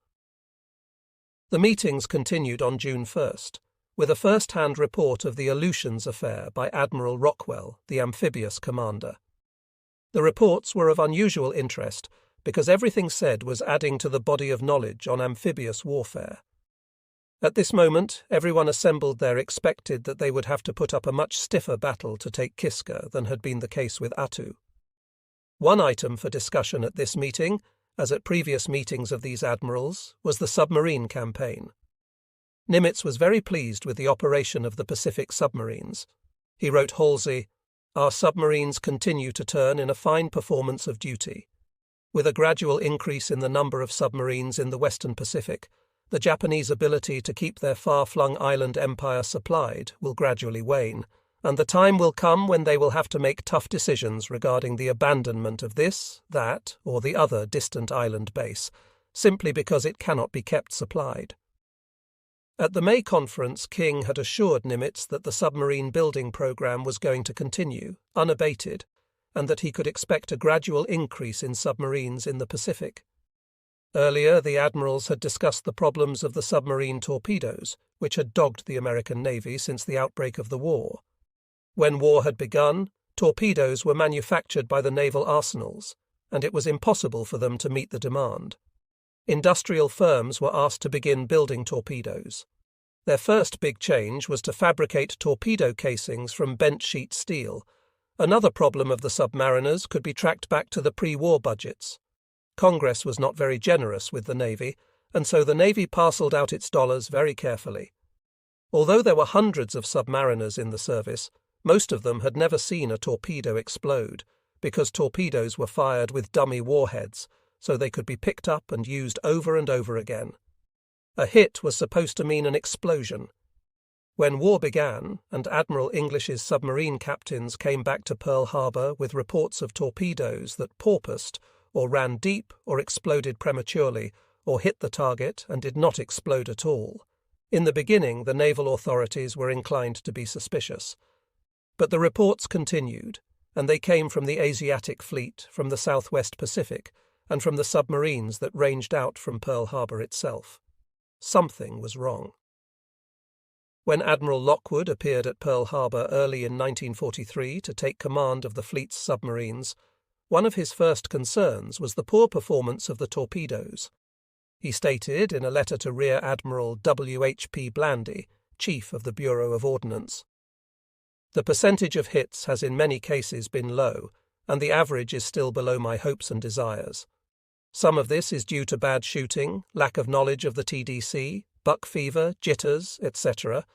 The meetings continued on June 1st, with a first-hand report of the Aleutians affair by Admiral Rockwell, the amphibious commander. The reports were of unusual interest because everything said was adding to the body of knowledge on amphibious warfare. At this moment, everyone assembled there expected that they would have to put up a much stiffer battle to take Kiska than had been the case with Attu. One item for discussion at this meeting, as at previous meetings of these admirals, was the submarine campaign. Nimitz was very pleased with the operation of the Pacific submarines. He wrote Halsey, "Our submarines continue to turn in a fine performance of duty. With a gradual increase in the number of submarines in the Western Pacific, the Japanese ability to keep their far-flung island empire supplied will gradually wane, and the time will come when they will have to make tough decisions regarding the abandonment of this, that, or the other distant island base, simply because it cannot be kept supplied. At the May conference, King had assured Nimitz that the submarine building program was going to continue, unabated, and that he could expect a gradual increase in submarines in the Pacific. Earlier, the admirals had discussed the problems of the submarine torpedoes, which had dogged the American Navy since the outbreak of the war. When war had begun, torpedoes were manufactured by the naval arsenals, and it was impossible for them to meet the demand. Industrial firms were asked to begin building torpedoes. Their first big change was to fabricate torpedo casings from bent sheet steel. Another problem of the submariners could be tracked back to the pre-war budgets. Congress was not very generous with the Navy, and so the Navy parceled out its dollars very carefully. Although there were hundreds of submariners in the service, most of them had never seen a torpedo explode, because torpedoes were fired with dummy warheads, so they could be picked up and used over and over again. A hit was supposed to mean an explosion. When war began, and Admiral English's submarine captains came back to Pearl Harbor with reports of torpedoes that porpoised, or ran deep, or exploded prematurely, or hit the target and did not explode at all, in the beginning the naval authorities were inclined to be suspicious. But the reports continued, and they came from the Asiatic Fleet, from the Southwest Pacific, and from the submarines that ranged out from Pearl Harbor itself. Something was wrong. When Admiral Lockwood appeared at Pearl Harbor early in 1943 to take command of the fleet's submarines, one of his first concerns was the poor performance of the torpedoes. He stated in a letter to Rear Admiral W.H.P. Blandy, Chief of the Bureau of Ordnance, "The percentage of hits has in many cases been low, and the average is still below my hopes and desires. Some of this is due to bad shooting, lack of knowledge of the TDC, buck fever, jitters, etc.,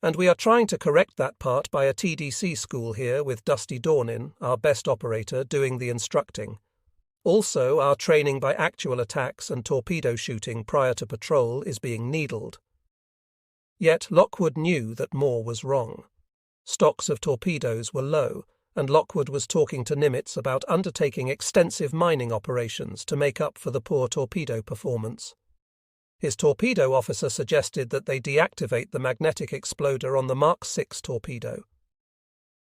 and we are trying to correct that part by a TDC school here with Dusty Dornin, our best operator, doing the instructing. Also, our training by actual attacks and torpedo shooting prior to patrol is being needled." Yet Lockwood knew that more was wrong. Stocks of torpedoes were low, and Lockwood was talking to Nimitz about undertaking extensive mining operations to make up for the poor torpedo performance. His torpedo officer suggested that they deactivate the magnetic exploder on the Mark VI torpedo.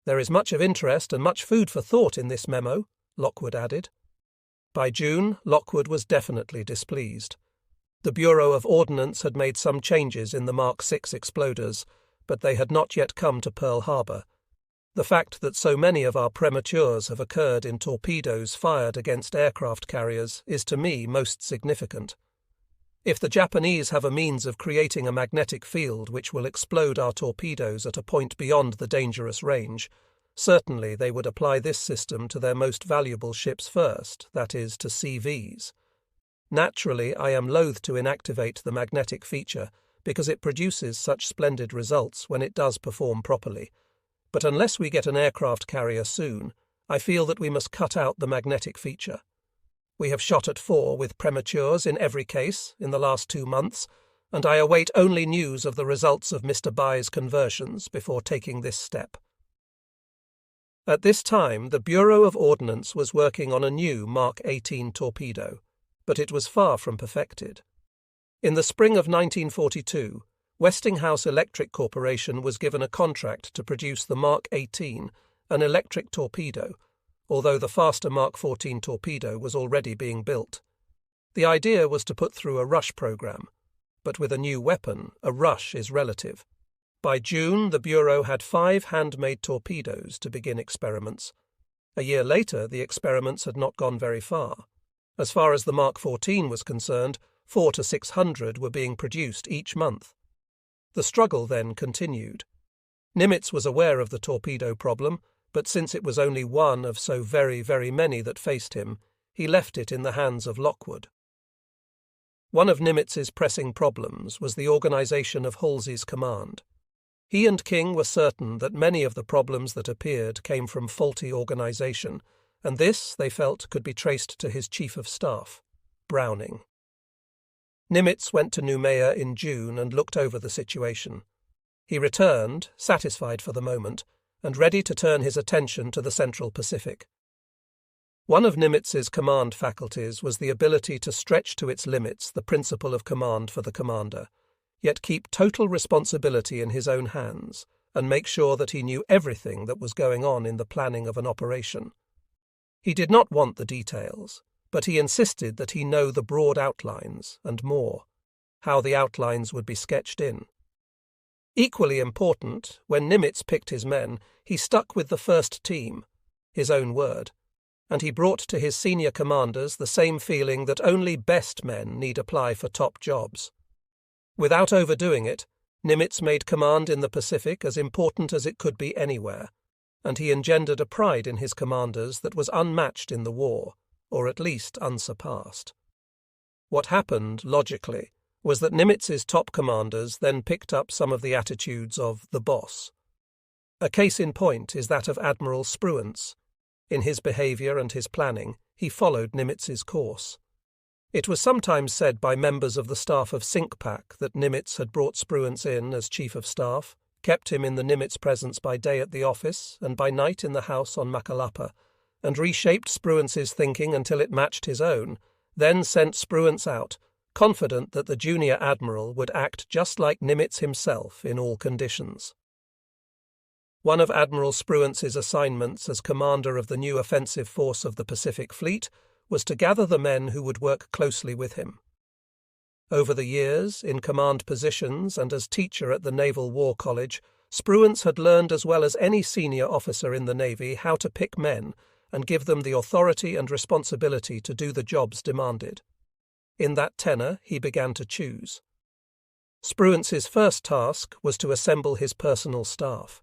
"There is much of interest and much food for thought in this memo," Lockwood added. By June, Lockwood was definitely displeased. The Bureau of Ordnance had made some changes in the Mark VI exploders, but they had not yet come to Pearl Harbor. The fact that so many of our prematures have occurred in torpedoes fired against aircraft carriers is to me most significant. If the Japanese have a means of creating a magnetic field which will explode our torpedoes at a point beyond the dangerous range, certainly they would apply this system to their most valuable ships first, that is, to CVs. Naturally, I am loath to inactivate the magnetic feature because it produces such splendid results when it does perform properly. But unless we get an aircraft carrier soon, I feel that we must cut out the magnetic feature. We have shot at 4 with prematures in every case in the last 2 months, and I await only news of the results of Mr. Bai's conversions before taking this step. At this time, the Bureau of Ordnance was working on a new Mark 18 torpedo, but it was far from perfected. In the spring of 1942, Westinghouse Electric Corporation was given a contract to produce the Mark 18, an electric torpedo, although the faster Mark 14 torpedo was already being built. The idea was to put through a rush program, but with a new weapon, a rush is relative. By June, the Bureau had 5 handmade torpedoes to begin experiments. A year later, the experiments had not gone very far. As far as the Mark 14 was concerned, 400 to 600 were being produced each month. The struggle then continued. Nimitz was aware of the torpedo problem, but since it was only one of so very, very many that faced him, he left it in the hands of Lockwood. One of Nimitz's pressing problems was the organization of Halsey's command. He and King were certain that many of the problems that appeared came from faulty organization, and this, they felt, could be traced to his chief of staff, Browning. Nimitz went to Noumea in June and looked over the situation. He returned, satisfied for the moment, and ready to turn his attention to the Central Pacific. One of Nimitz's command faculties was the ability to stretch to its limits the principle of command for the commander, yet keep total responsibility in his own hands and make sure that he knew everything that was going on in the planning of an operation. He did not want the details, but he insisted that he know the broad outlines and more, how the outlines would be sketched in. Equally important, when Nimitz picked his men, he stuck with the first team, his own word, and he brought to his senior commanders the same feeling that only best men need apply for top jobs. Without overdoing it, Nimitz made command in the Pacific as important as it could be anywhere, and he engendered a pride in his commanders that was unmatched in the war, or at least unsurpassed. What happened, logically, was that Nimitz's top commanders then picked up some of the attitudes of the boss. A case in point is that of Admiral Spruance. In his behaviour and his planning, he followed Nimitz's course. It was sometimes said by members of the staff of Sinkpak that Nimitz had brought Spruance in as chief of staff, kept him in the Nimitz presence by day at the office and by night in the house on Makalapa, and reshaped Spruance's thinking until it matched his own, then sent Spruance out, confident that the junior admiral would act just like Nimitz himself in all conditions. One of Admiral Spruance's assignments as commander of the new offensive force of the Pacific Fleet was to gather the men who would work closely with him. Over the years, in command positions and as teacher at the Naval War College, Spruance had learned as well as any senior officer in the Navy how to pick men and give them the authority and responsibility to do the jobs demanded. In that tenor, he began to choose. Spruance's first task was to assemble his personal staff.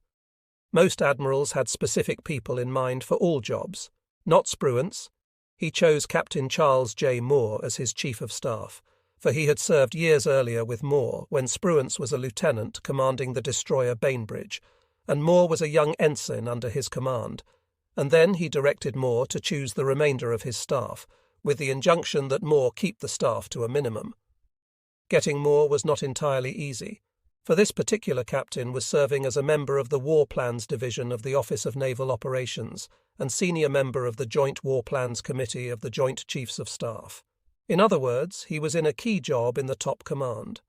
Most admirals had specific people in mind for all jobs. Not Spruance. He chose Captain Charles J. Moore as his chief of staff, for he had served years earlier with Moore when Spruance was a lieutenant commanding the destroyer Bainbridge, and Moore was a young ensign under his command, and then he directed Moore to choose the remainder of his staff, with the injunction that Moore keep the staff to a minimum. Getting Moore was not entirely easy, for this particular captain was serving as a member of the War Plans Division of the Office of Naval Operations and senior member of the Joint War Plans Committee of the Joint Chiefs of Staff. In other words, he was in a key job in the top command.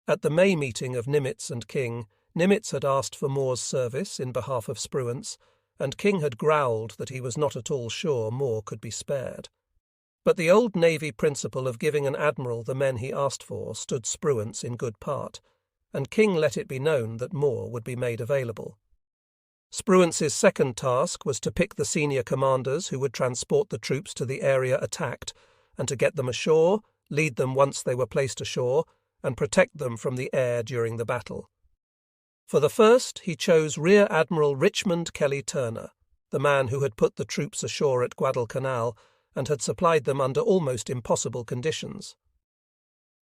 At the May meeting of Nimitz and King, Nimitz had asked for Moore's service in behalf of Spruance, and King had growled that he was not at all sure Moore could be spared. But the old Navy principle of giving an admiral the men he asked for stood Spruance in good part, and King let it be known that Moore would be made available. Spruance's second task was to pick the senior commanders who would transport the troops to the area attacked, and to get them ashore, lead them once they were placed ashore, and protect them from the air during the battle. For the first, he chose Rear Admiral Richmond Kelly Turner, the man who had put the troops ashore at Guadalcanal and had supplied them under almost impossible conditions.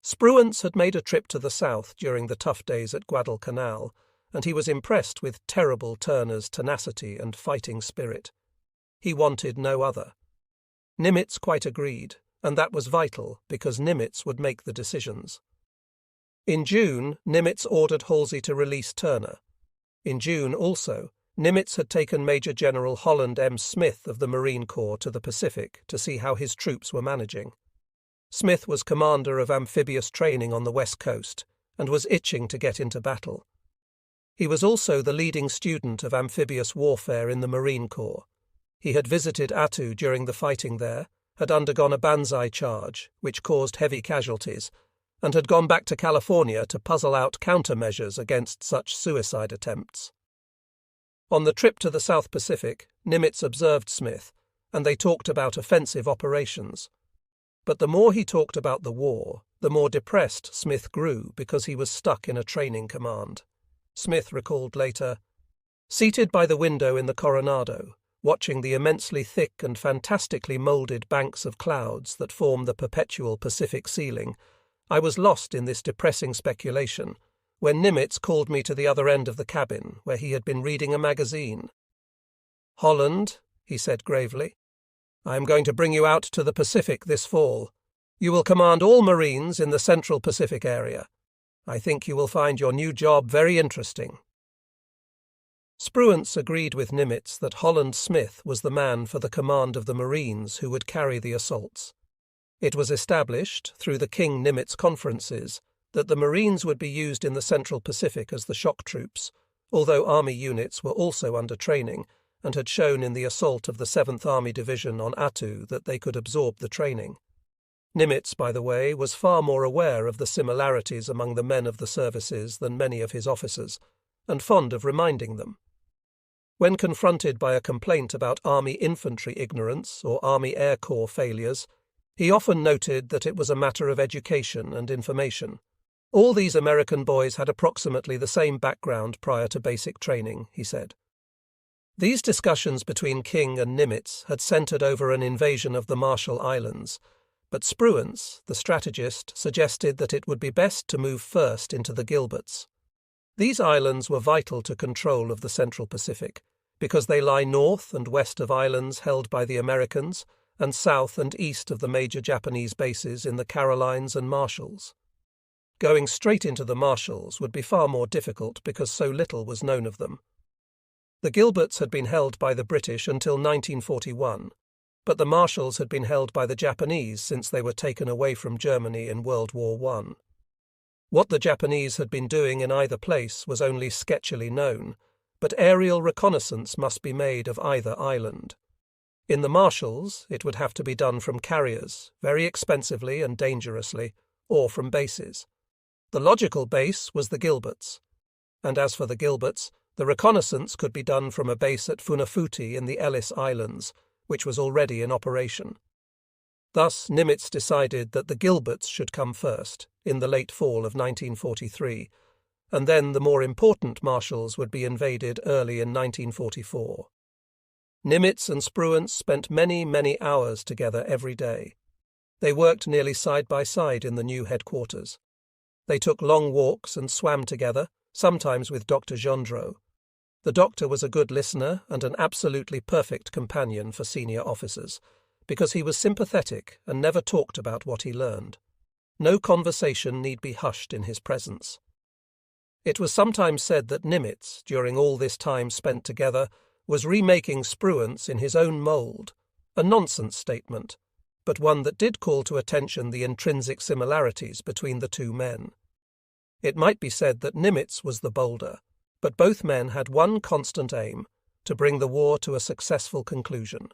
Spruance had made a trip to the south during the tough days at Guadalcanal, and he was impressed with terrible Turner's tenacity and fighting spirit. He wanted no other. Nimitz quite agreed, and that was vital because Nimitz would make the decisions. In June, Nimitz ordered Halsey to release Turner. In June also, Nimitz had taken Major General Holland M. Smith of the Marine Corps to the Pacific to see how his troops were managing. Smith was commander of amphibious training on the West Coast and was itching to get into battle. He was also the leading student of amphibious warfare in the Marine Corps. He had visited Attu during the fighting there, had undergone a banzai charge, which caused heavy casualties, and had gone back to California to puzzle out countermeasures against such suicide attempts. On the trip to the South Pacific, Nimitz observed Smith, and they talked about offensive operations. But the more he talked about the war, the more depressed Smith grew because he was stuck in a training command. Smith recalled later, "Seated by the window in the Coronado, watching the immensely thick and fantastically moulded banks of clouds that form the perpetual Pacific ceiling, I was lost in this depressing speculation when Nimitz called me to the other end of the cabin where he had been reading a magazine. 'Holland,' he said gravely, I am going to bring you out to the Pacific this fall. You will command all Marines in the Central Pacific area. I think you will find your new job very interesting." Spruance agreed with Nimitz that Holland Smith was the man for the command of the Marines who would carry the assaults. It was established, through the King-Nimitz conferences, that the Marines would be used in the Central Pacific as the shock troops, although Army units were also under training and had shown in the assault of the 7th Army Division on Attu that they could absorb the training. Nimitz, by the way, was far more aware of the similarities among the men of the services than many of his officers, and fond of reminding them. When confronted by a complaint about Army infantry ignorance or Army Air Corps failures, he often noted that it was a matter of education and information. All these American boys had approximately the same background prior to basic training, he said. These discussions between King and Nimitz had centered over an invasion of the Marshall Islands, but Spruance, the strategist, suggested that it would be best to move first into the Gilberts. These islands were vital to control of the Central Pacific, because they lie north and west of islands held by the Americans and south and east of the major Japanese bases in the Carolines and Marshalls. Going straight into the Marshalls would be far more difficult because so little was known of them. The Gilberts had been held by the British until 1941, but the Marshalls had been held by the Japanese since they were taken away from Germany in World War I. What the Japanese had been doing in either place was only sketchily known, but aerial reconnaissance must be made of either island. In the Marshalls, it would have to be done from carriers, very expensively and dangerously, or from bases. The logical base was the Gilberts, and as for the Gilberts, the reconnaissance could be done from a base at Funafuti in the Ellis Islands, which was already in operation. Thus Nimitz decided that the Gilberts should come first, in the late fall of 1943, and then the more important Marshalls would be invaded early in 1944. Nimitz and Spruance spent many, many hours together every day. They worked nearly side by side in the new headquarters. They took long walks and swam together, sometimes with Dr. Gendreau. The doctor was a good listener and an absolutely perfect companion for senior officers, because he was sympathetic and never talked about what he learned. No conversation need be hushed in his presence. It was sometimes said that Nimitz, during all this time spent together, was remaking Spruance in his own mould, a nonsense statement, but one that did call to attention the intrinsic similarities between the two men. It might be said that Nimitz was the bolder, but both men had one constant aim, to bring the war to a successful conclusion.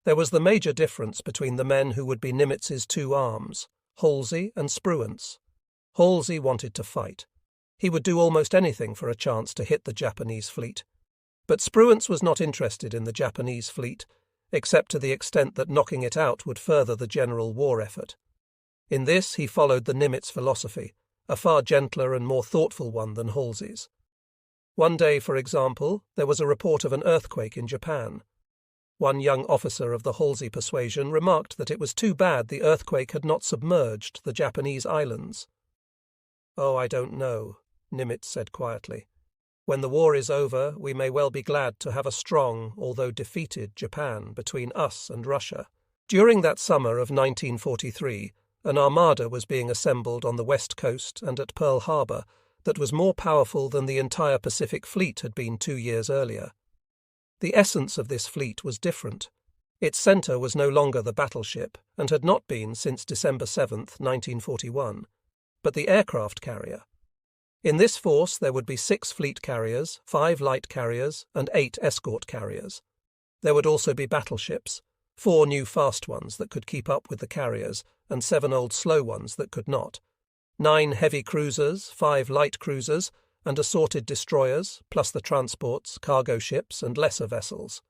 There was the major difference between the men who would be Nimitz's two arms, Halsey and Spruance. Halsey wanted to fight. He would do almost anything for a chance to hit the Japanese fleet. But Spruance was not interested in the Japanese fleet, except to the extent that knocking it out would further the general war effort. In this he followed the Nimitz philosophy, a far gentler and more thoughtful one than Halsey's. One day, for example, there was a report of an earthquake in Japan. One young officer of the Halsey persuasion remarked that it was too bad the earthquake had not submerged the Japanese islands. "Oh, I don't know," Nimitz said quietly. "When the war is over, we may well be glad to have a strong, although defeated, Japan between us and Russia." During that summer of 1943, an armada was being assembled on the west coast and at Pearl Harbor that was more powerful than the entire Pacific Fleet had been 2 years earlier. The essence of this fleet was different. Its center was no longer the battleship, and had not been since December 7, 1941, but the aircraft carrier. In this force there would be 6 fleet carriers, 5 light carriers, and 8 escort carriers. There would also be battleships, 4 new fast ones that could keep up with the carriers, and 7 old slow ones that could not, 9 heavy cruisers, 5 light cruisers, and assorted destroyers, plus the transports, cargo ships, and lesser vessels.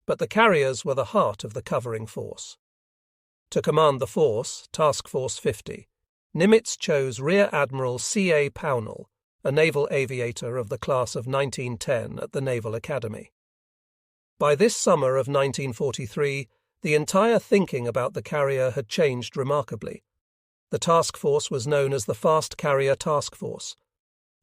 But the carriers were the heart of the covering force. To command the force, Task Force 50, Nimitz chose Rear Admiral C.A. Pownall, a naval aviator of the class of 1910 at the Naval Academy. By this summer of 1943, the entire thinking about the carrier had changed remarkably. The task force was known as the Fast Carrier Task Force.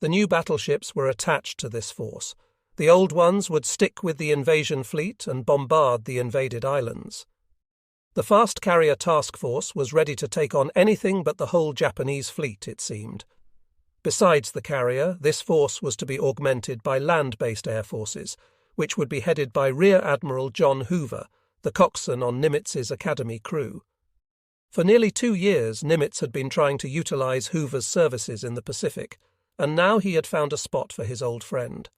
The new battleships were attached to this force. The old ones would stick with the invasion fleet and bombard the invaded islands. The fast carrier task force was ready to take on anything but the whole Japanese fleet, it seemed. Besides the carrier, this force was to be augmented by land-based air forces, which would be headed by Rear Admiral John Hoover, the coxswain on Nimitz's Academy crew. For nearly 2 years, Nimitz had been trying to utilize Hoover's services in the Pacific, and now he had found a spot for his old friend.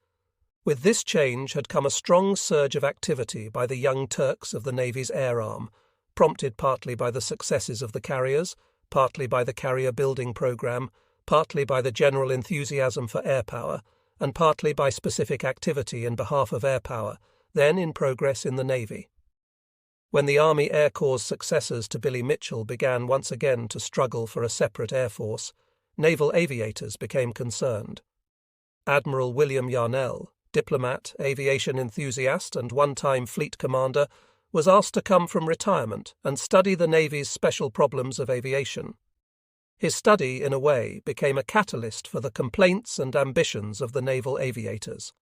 With this change had come a strong surge of activity by the young Turks of the Navy's air arm, prompted partly by the successes of the carriers, partly by the carrier building program, partly by the general enthusiasm for air power, and partly by specific activity in behalf of air power, then in progress in the Navy. When the Army Air Corps' successors to Billy Mitchell began once again to struggle for a separate air force, naval aviators became concerned. Admiral William Yarnell, diplomat, aviation enthusiast, and one-time fleet commander, was asked to come from retirement and study the Navy's special problems of aviation. His study, in a way, became a catalyst for the complaints and ambitions of the naval aviators.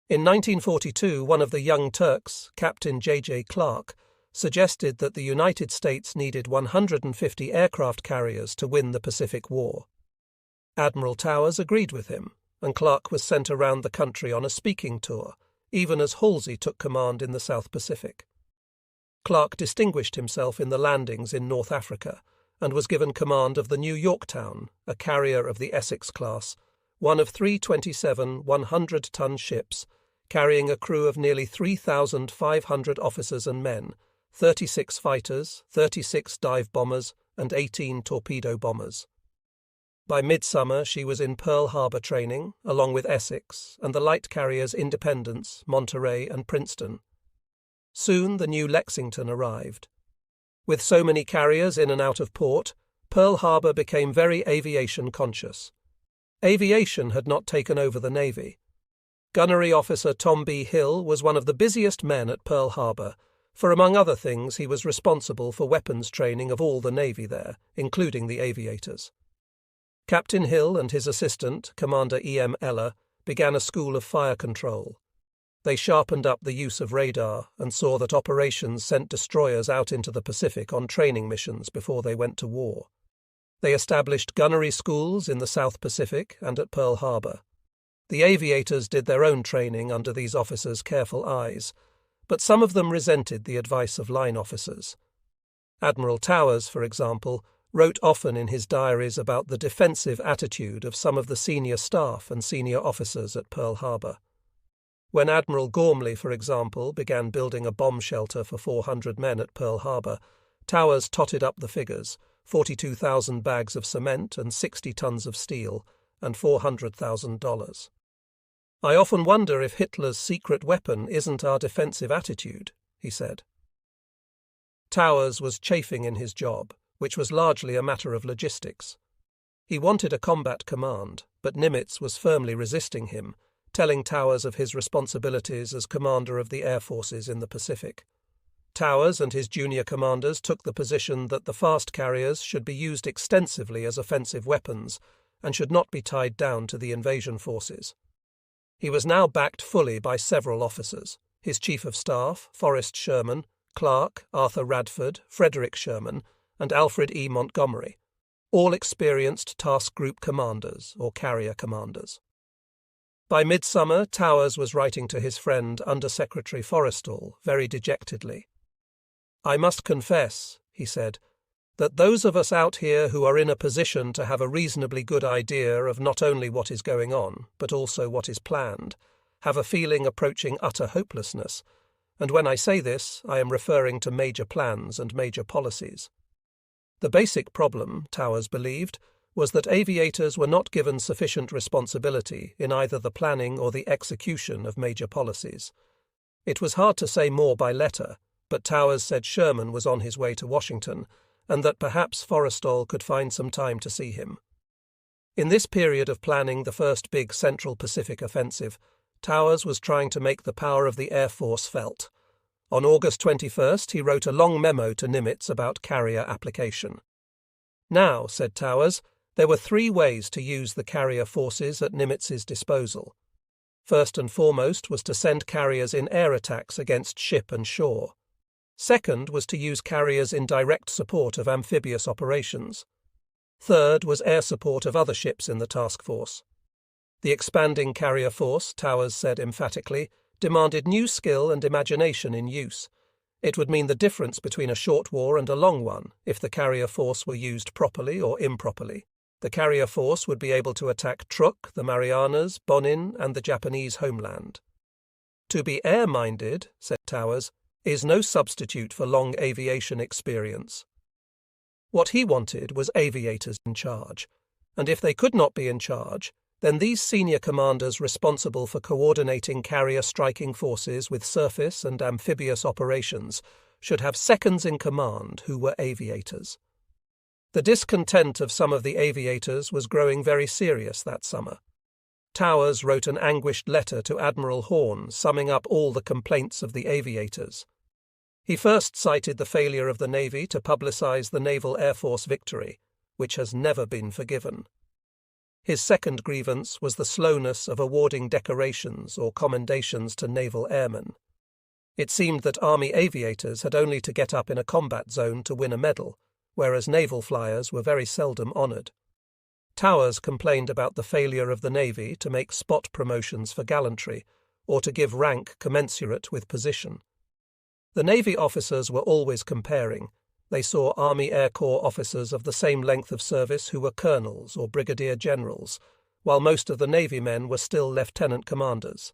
In 1942, one of the young Turks, Captain J.J. Clark, suggested that the United States needed 150 aircraft carriers to win the Pacific War. Admiral Towers agreed with him, and Clark was sent around the country on a speaking tour, even as Halsey took command in the South Pacific. Clark distinguished himself in the landings in North Africa and was given command of the New Yorktown, a carrier of the Essex class, one of 3 27 100-ton ships, carrying a crew of nearly 3,500 officers and men, 36 fighters, 36 dive bombers, and 18 torpedo bombers. By midsummer she was in Pearl Harbor training, along with Essex and the light carriers Independence, Monterey, and Princeton. Soon the new Lexington arrived. With so many carriers in and out of port, Pearl Harbor became very aviation conscious. Aviation had not taken over the Navy. Gunnery Officer Tom B. Hill was one of the busiest men at Pearl Harbor, for among other things he was responsible for weapons training of all the Navy there, including the aviators. Captain Hill and his assistant, Commander E.M. Eller, began a school of fire control. They sharpened up the use of radar and saw that operations sent destroyers out into the Pacific on training missions before they went to war. They established gunnery schools in the South Pacific and at Pearl Harbor. The aviators did their own training under these officers' careful eyes, but some of them resented the advice of line officers. Admiral Towers, for example, wrote often in his diaries about the defensive attitude of some of the senior staff and senior officers at Pearl Harbor. When Admiral Gormley, for example, began building a bomb shelter for 400 men at Pearl Harbor, Towers totted up the figures: 42,000 bags of cement and 60 tons of steel, and $400,000. "I often wonder if Hitler's secret weapon isn't our defensive attitude," he said. Towers was chafing in his job, which was largely a matter of logistics. He wanted a combat command, but Nimitz was firmly resisting him, telling Towers of his responsibilities as commander of the air forces in the Pacific. Towers and his junior commanders took the position that the fast carriers should be used extensively as offensive weapons and should not be tied down to the invasion forces. He was now backed fully by several officers: his chief of staff, Forrest Sherman, Clark, Arthur Radford, Frederick Sherman, and Alfred E. Montgomery, all experienced task group commanders or carrier commanders. By midsummer, Towers was writing to his friend Under-Secretary Forrestal very dejectedly. "I must confess," he said, "that those of us out here who are in a position to have a reasonably good idea of not only what is going on, but also what is planned, have a feeling approaching utter hopelessness, and when I say this, I am referring to major plans and major policies." The basic problem, Towers believed, was that aviators were not given sufficient responsibility in either the planning or the execution of major policies. It was hard to say more by letter, but Towers said Sherman was on his way to Washington, and that perhaps Forrestal could find some time to see him. In this period of planning the first big Central Pacific offensive, Towers was trying to make the power of the Air Force felt. On August 21st, he wrote a long memo to Nimitz about carrier application. Now, said Towers, there were 3 ways to use the carrier forces at Nimitz's disposal. First and foremost was to send carriers in air attacks against ship and shore. Second was to use carriers in direct support of amphibious operations. Third was air support of other ships in the task force. The expanding carrier force, Towers said emphatically, demanded new skill and imagination in use. It would mean the difference between a short war and a long one if the carrier force were used properly or improperly. The carrier force would be able to attack Truk, the Marianas, Bonin, and the Japanese homeland. To be air-minded, said Towers, is no substitute for long aviation experience. What he wanted was aviators in charge, and if they could not be in charge, then these senior commanders responsible for coordinating carrier striking forces with surface and amphibious operations should have seconds in command who were aviators. The discontent of some of the aviators was growing very serious that summer. Towers wrote an anguished letter to Admiral Horn summing up all the complaints of the aviators. He first cited the failure of the Navy to publicize the Naval Air Force victory, which has never been forgiven. His second grievance was the slowness of awarding decorations or commendations to naval airmen. It seemed that Army aviators had only to get up in a combat zone to win a medal, whereas naval flyers were very seldom honored. Towers complained about the failure of the Navy to make spot promotions for gallantry, or to give rank commensurate with position. The Navy officers were always comparing. They saw Army Air Corps officers of the same length of service who were colonels or brigadier generals, while most of the Navy men were still lieutenant commanders.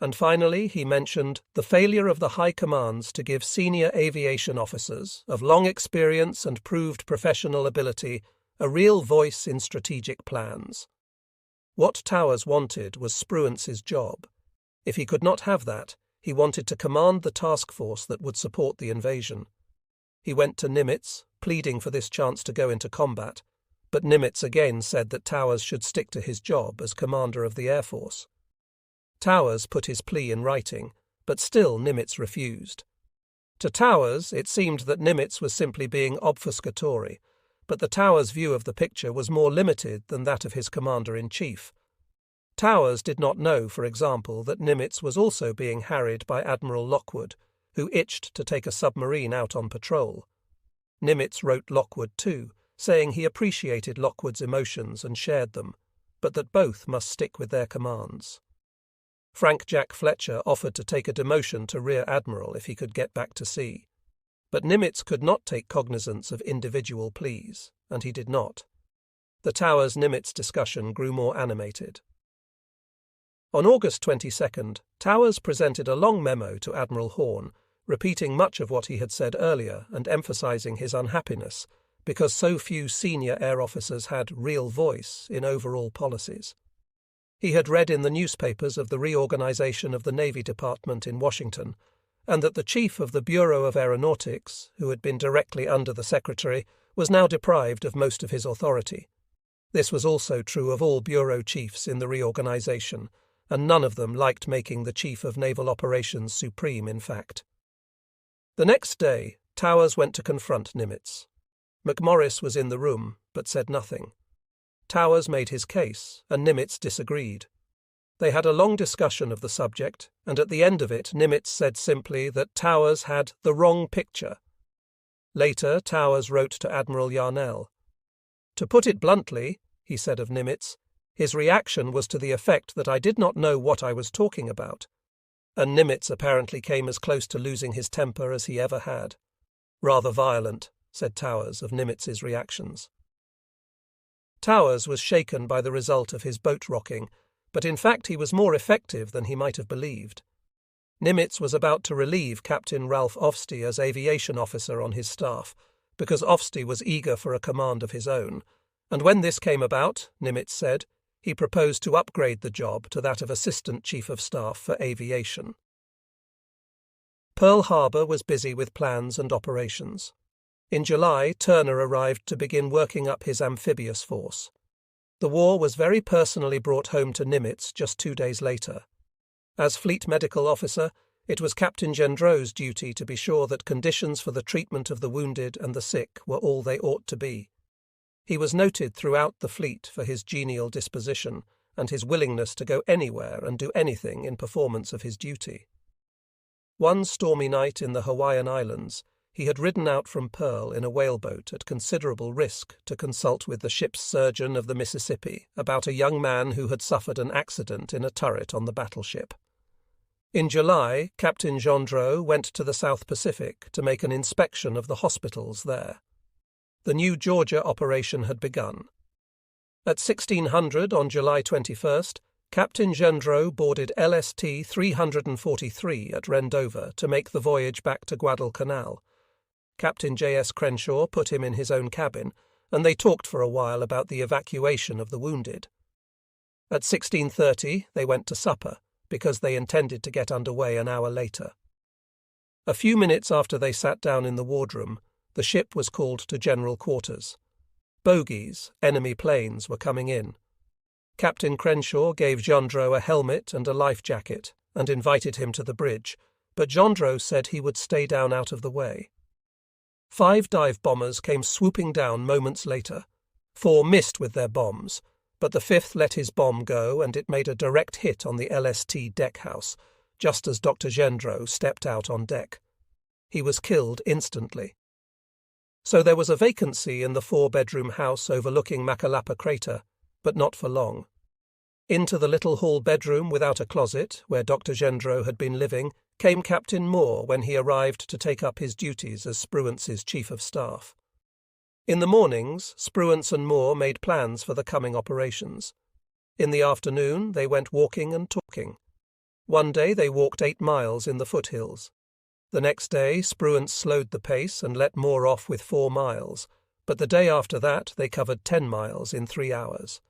And finally, he mentioned the failure of the high commands to give senior aviation officers of long experience and proved professional ability a real voice in strategic plans. What Towers wanted was Spruance's job. If he could not have that, he wanted to command the task force that would support the invasion. He went to Nimitz, pleading for this chance to go into combat, but Nimitz again said that Towers should stick to his job as commander of the Air Force. Towers put his plea in writing, but still Nimitz refused. To Towers, it seemed that Nimitz was simply being obfuscatory, but the Towers' view of the picture was more limited than that of his commander-in-chief. Towers did not know, for example, that Nimitz was also being harried by Admiral Lockwood, who itched to take a submarine out on patrol. Nimitz wrote Lockwood too, saying he appreciated Lockwood's emotions and shared them, but that both must stick with their commands. Frank Jack Fletcher offered to take a demotion to Rear Admiral if he could get back to sea. But Nimitz could not take cognizance of individual pleas, and he did not. The Towers-Nimitz discussion grew more animated. On August 22nd, Towers presented a long memo to Admiral Horn, repeating much of what he had said earlier and emphasizing his unhappiness because so few senior air officers had real voice in overall policies. He had read in the newspapers of the reorganization of the Navy Department in Washington, and that the chief of the Bureau of Aeronautics, who had been directly under the Secretary, was now deprived of most of his authority. This was also true of all bureau chiefs in the reorganization, and none of them liked making the Chief of Naval Operations supreme in fact. The next day, Towers went to confront Nimitz. McMorris was in the room, but said nothing. Towers made his case, and Nimitz disagreed. They had a long discussion of the subject, and at the end of it Nimitz said simply that Towers had the wrong picture. Later, Towers wrote to Admiral Yarnell. To put it bluntly, he said of Nimitz, his reaction was to the effect that I did not know what I was talking about, and Nimitz apparently came as close to losing his temper as he ever had. Rather violent, said Towers of Nimitz's reactions. Towers was shaken by the result of his boat rocking, but in fact he was more effective than he might have believed. Nimitz was about to relieve Captain Ralph Ofstie as aviation officer on his staff, because Ofstie was eager for a command of his own, and when this came about, Nimitz said, he proposed to upgrade the job to that of Assistant Chief of Staff for Aviation. Pearl Harbor was busy with plans and operations. In July, Turner arrived to begin working up his amphibious force. The war was very personally brought home to Nimitz just 2 days later. As Fleet Medical Officer, it was Captain Gendreau's duty to be sure that conditions for the treatment of the wounded and the sick were all they ought to be. He was noted throughout the fleet for his genial disposition and his willingness to go anywhere and do anything in performance of his duty. One stormy night in the Hawaiian Islands, he had ridden out from Pearl in a whaleboat at considerable risk to consult with the ship's surgeon of the Mississippi about a young man who had suffered an accident in a turret on the battleship. In July, Captain Gendreau went to the South Pacific to make an inspection of the hospitals there. The new Georgia operation had begun. At 1600 on July 21st, Captain Gendreau boarded LST 343 at Rendover to make the voyage back to Guadalcanal. Captain J.S. Crenshaw put him in his own cabin, and they talked for a while about the evacuation of the wounded. At 16:30 they went to supper, because they intended to get underway an hour later. A few minutes after they sat down in the wardroom, the ship was called to general quarters. Bogies, enemy planes, were coming in. Captain Crenshaw gave Gendreau a helmet and a life jacket and invited him to the bridge, but Gendreau said he would stay down out of the way. 5 dive bombers came swooping down moments later. 4 missed with their bombs, but the 5th let his bomb go and it made a direct hit on the LST deck house, just as Dr. Gendreau stepped out on deck. He was killed instantly. So there was a vacancy in the 4-bedroom house overlooking Macalapa Crater, but not for long. Into the little hall bedroom without a closet, where Dr. Gendreau had been living, came Captain Moore when he arrived to take up his duties as Spruance's chief of staff. In the mornings, Spruance and Moore made plans for the coming operations. In the afternoon, they went walking and talking. One day they walked 8 miles in the foothills. The next day, Spruance slowed the pace and let Moore off with 4 miles, but the day after that they covered 10 miles in 3 hours.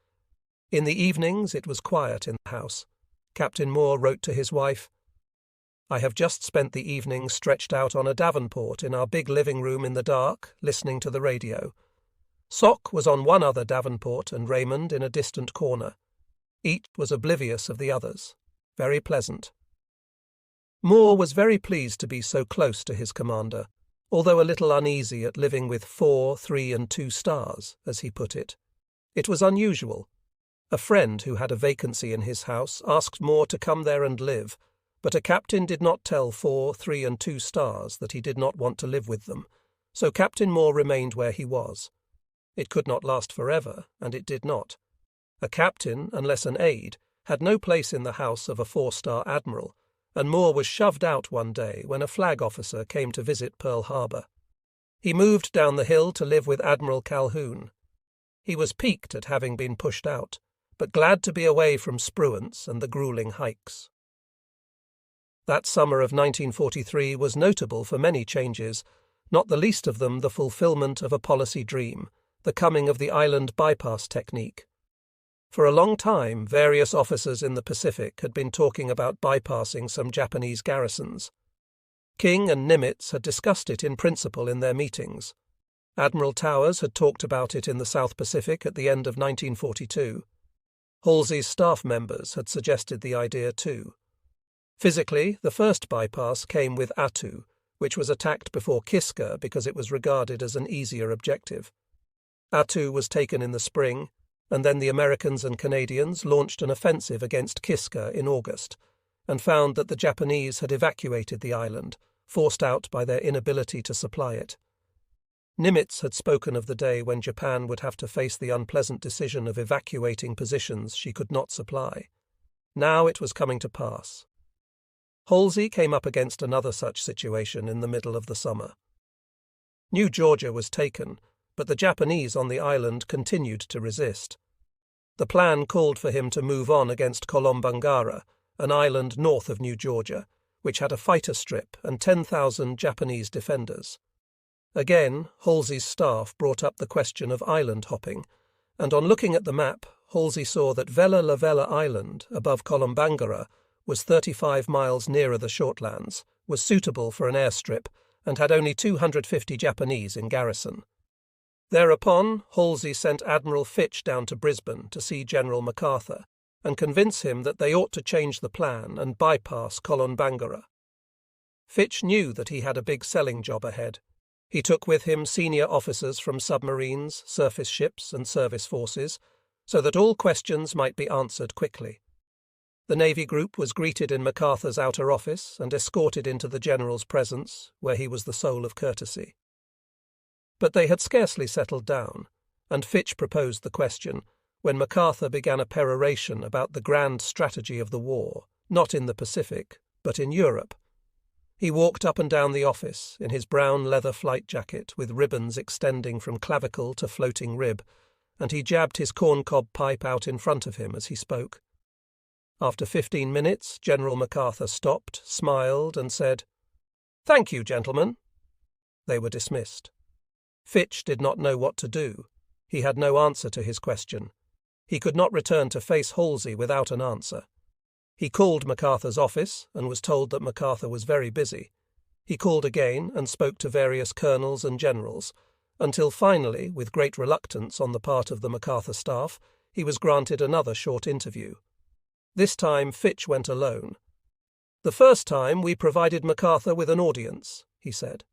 In the evenings it was quiet in the house. Captain Moore wrote to his wife, "I have just spent the evening stretched out on a davenport in our big living room in the dark, listening to the radio. Sock was on one other davenport and Raymond in a distant corner. Each was oblivious of the others. Very pleasant." Moore was very pleased to be so close to his commander, although a little uneasy at living with 4, 3, and 2 stars, as he put it. It was unusual. A friend who had a vacancy in his house asked Moore to come there and live, but a captain did not tell 4, 3, and 2 stars that he did not want to live with them, so Captain Moore remained where he was. It could not last forever, and it did not. A captain, unless an aide, had no place in the house of a 4-star admiral, and Moore was shoved out one day when a flag officer came to visit Pearl Harbor. He moved down the hill to live with Admiral Calhoun. He was piqued at having been pushed out, but glad to be away from Spruance and the grueling hikes. That summer of 1943 was notable for many changes, not the least of them the fulfillment of a policy dream, the coming of the island bypass technique. For a long time, various officers in the Pacific had been talking about bypassing some Japanese garrisons. King and Nimitz had discussed it in principle in their meetings. Admiral Towers had talked about it in the South Pacific at the end of 1942. Halsey's staff members had suggested the idea too. Physically, the first bypass came with Attu, which was attacked before Kiska because it was regarded as an easier objective. Attu was taken in the spring, and then the Americans and Canadians launched an offensive against Kiska in August, and found that the Japanese had evacuated the island, forced out by their inability to supply it. Nimitz had spoken of the day when Japan would have to face the unpleasant decision of evacuating positions she could not supply. Now it was coming to pass. Halsey came up against another such situation in the middle of the summer. New Georgia was taken, but the Japanese on the island continued to resist. The plan called for him to move on against Kolombangara, an island north of New Georgia, which had a fighter strip and 10,000 Japanese defenders. Again, Halsey's staff brought up the question of island hopping, and on looking at the map, Halsey saw that Vella La Vella Island, above Kolombangara, was 35 miles nearer the shortlands, was suitable for an airstrip, and had only 250 Japanese in garrison. Thereupon, Halsey sent Admiral Fitch down to Brisbane to see General MacArthur, and convince him that they ought to change the plan and bypass Kolombangara. Fitch knew that he had a big selling job ahead. He took with him senior officers from submarines, surface ships, and service forces, so that all questions might be answered quickly. The Navy group was greeted in MacArthur's outer office and escorted into the General's presence, where he was the soul of courtesy. But they had scarcely settled down, and Fitch proposed the question, when MacArthur began a peroration about the grand strategy of the war, not in the Pacific, but in Europe. He walked up and down the office in his brown leather flight jacket with ribbons extending from clavicle to floating rib, and he jabbed his corncob pipe out in front of him as he spoke. After 15 minutes, General MacArthur stopped, smiled, and said, "Thank you, gentlemen." They were dismissed. Fitch did not know what to do. He had no answer to his question. He could not return to face Halsey without an answer. He called MacArthur's office and was told that MacArthur was very busy. He called again and spoke to various colonels and generals, until finally, with great reluctance on the part of the MacArthur staff, he was granted another short interview. This time Fitch went alone. "The first time we provided MacArthur with an audience," he said.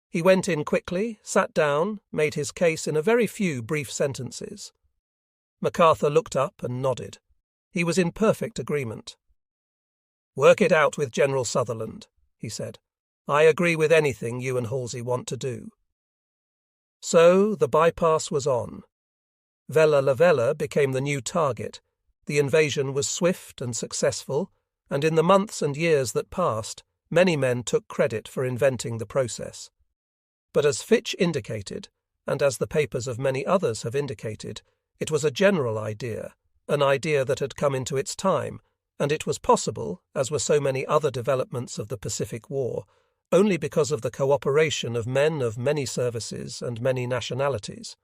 He went in quickly, sat down, made his case in a very few brief sentences. MacArthur looked up and nodded. He was in perfect agreement. "Work it out with General Sutherland," he said. "I agree with anything you and Halsey want to do." So the bypass was on. Vella La Vella became the new target. The invasion was swift and successful, and in the months and years that passed, many men took credit for inventing the process. But as Fitch indicated, and as the papers of many others have indicated, it was a general idea, an idea that had come into its time, and it was possible, as were so many other developments of the Pacific War, only because of the cooperation of men of many services and many nationalities.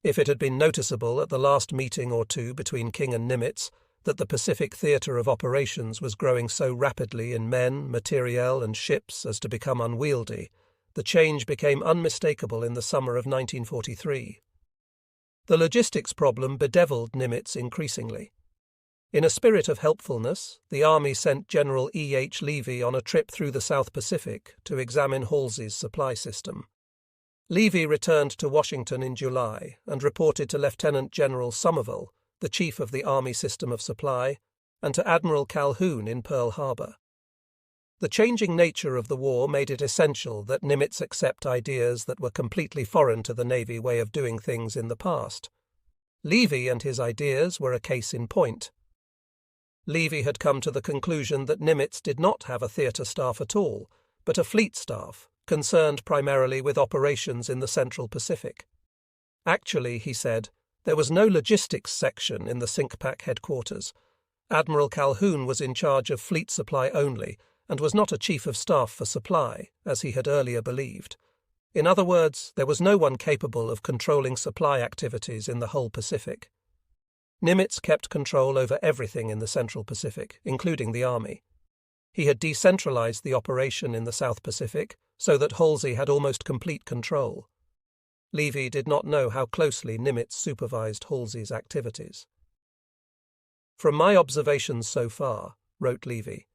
If it had been noticeable at the last meeting or two between King and Nimitz that the Pacific theatre of operations was growing so rapidly in men, materiel, and ships as to become unwieldy, the change became unmistakable in the summer of 1943. The logistics problem bedeviled Nimitz increasingly. In a spirit of helpfulness, the Army sent General E. H. Levy on a trip through the South Pacific to examine Halsey's supply system. Levy returned to Washington in July and reported to Lieutenant General Somerville, the chief of the Army system of supply, and to Admiral Calhoun in Pearl Harbor. The changing nature of the war made it essential that Nimitz accept ideas that were completely foreign to the Navy way of doing things in the past. Levy and his ideas were a case in point. Levy had come to the conclusion that Nimitz did not have a theatre staff at all, but a fleet staff, concerned primarily with operations in the Central Pacific. Actually, he said, there was no logistics section in the SINCPAC headquarters. Admiral Calhoun was in charge of fleet supply only, and was not a chief of staff for supply, as he had earlier believed. In other words, there was no one capable of controlling supply activities in the whole Pacific. Nimitz kept control over everything in the Central Pacific, including the Army. He had decentralized the operation in the South Pacific, so that Halsey had almost complete control. Levy did not know how closely Nimitz supervised Halsey's activities. "From my observations so far," wrote Levy,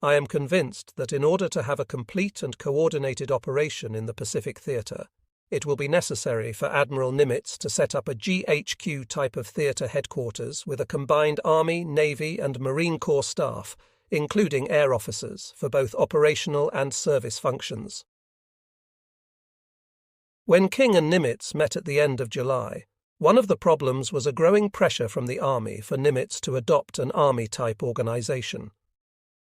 "I am convinced that in order to have a complete and coordinated operation in the Pacific theatre, it will be necessary for Admiral Nimitz to set up a GHQ type of theatre headquarters with a combined Army, Navy, and Marine Corps staff, including air officers, for both operational and service functions." When King and Nimitz met at the end of July, one of the problems was a growing pressure from the Army for Nimitz to adopt an Army-type organization.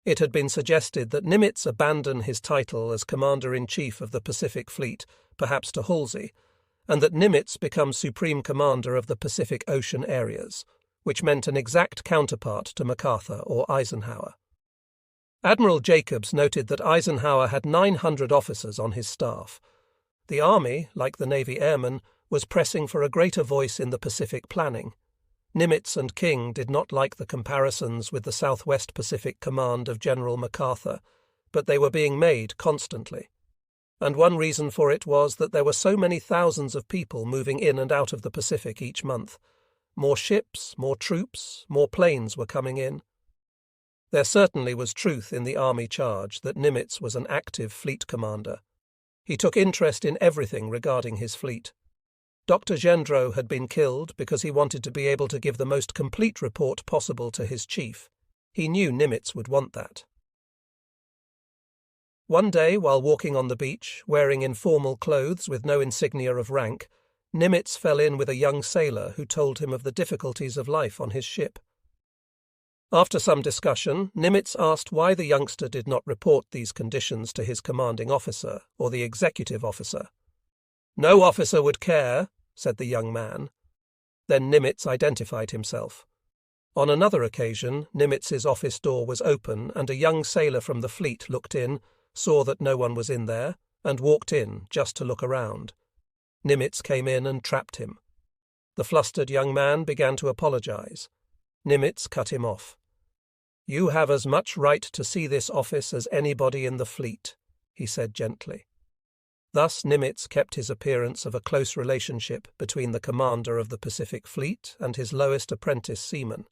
It had been suggested that Nimitz abandon his title as Commander-in-Chief of the Pacific Fleet, perhaps to Halsey, and that Nimitz become Supreme Commander of the Pacific Ocean areas, which meant an exact counterpart to MacArthur or Eisenhower. Admiral Jacobs noted that Eisenhower had 900 officers on his staff. The Army, like the Navy Airmen, was pressing for a greater voice in the Pacific planning. Nimitz and King did not like the comparisons with the Southwest Pacific Command of General MacArthur, but they were being made constantly. And one reason for it was that there were so many thousands of people moving in and out of the Pacific each month. More ships, more troops, more planes were coming in. There certainly was truth in the Army charge that Nimitz was an active fleet commander. He took interest in everything regarding his fleet. Dr. Gendreau had been killed because he wanted to be able to give the most complete report possible to his chief. He knew Nimitz would want that. One day, while walking on the beach, wearing informal clothes with no insignia of rank, Nimitz fell in with a young sailor who told him of the difficulties of life on his ship. After some discussion, Nimitz asked why the youngster did not report these conditions to his commanding officer or the executive officer. "No officer would care," said the young man. Then Nimitz identified himself. On another occasion, Nimitz's office door was open and a young sailor from the fleet looked in, saw that no one was in there, and walked in just to look around. Nimitz came in and trapped him. The flustered young man began to apologize. Nimitz cut him off. "You have as much right to see this office as anybody in the fleet," he said gently. Thus Nimitz kept his appearance of a close relationship between the commander of the Pacific Fleet and his lowest apprentice seaman.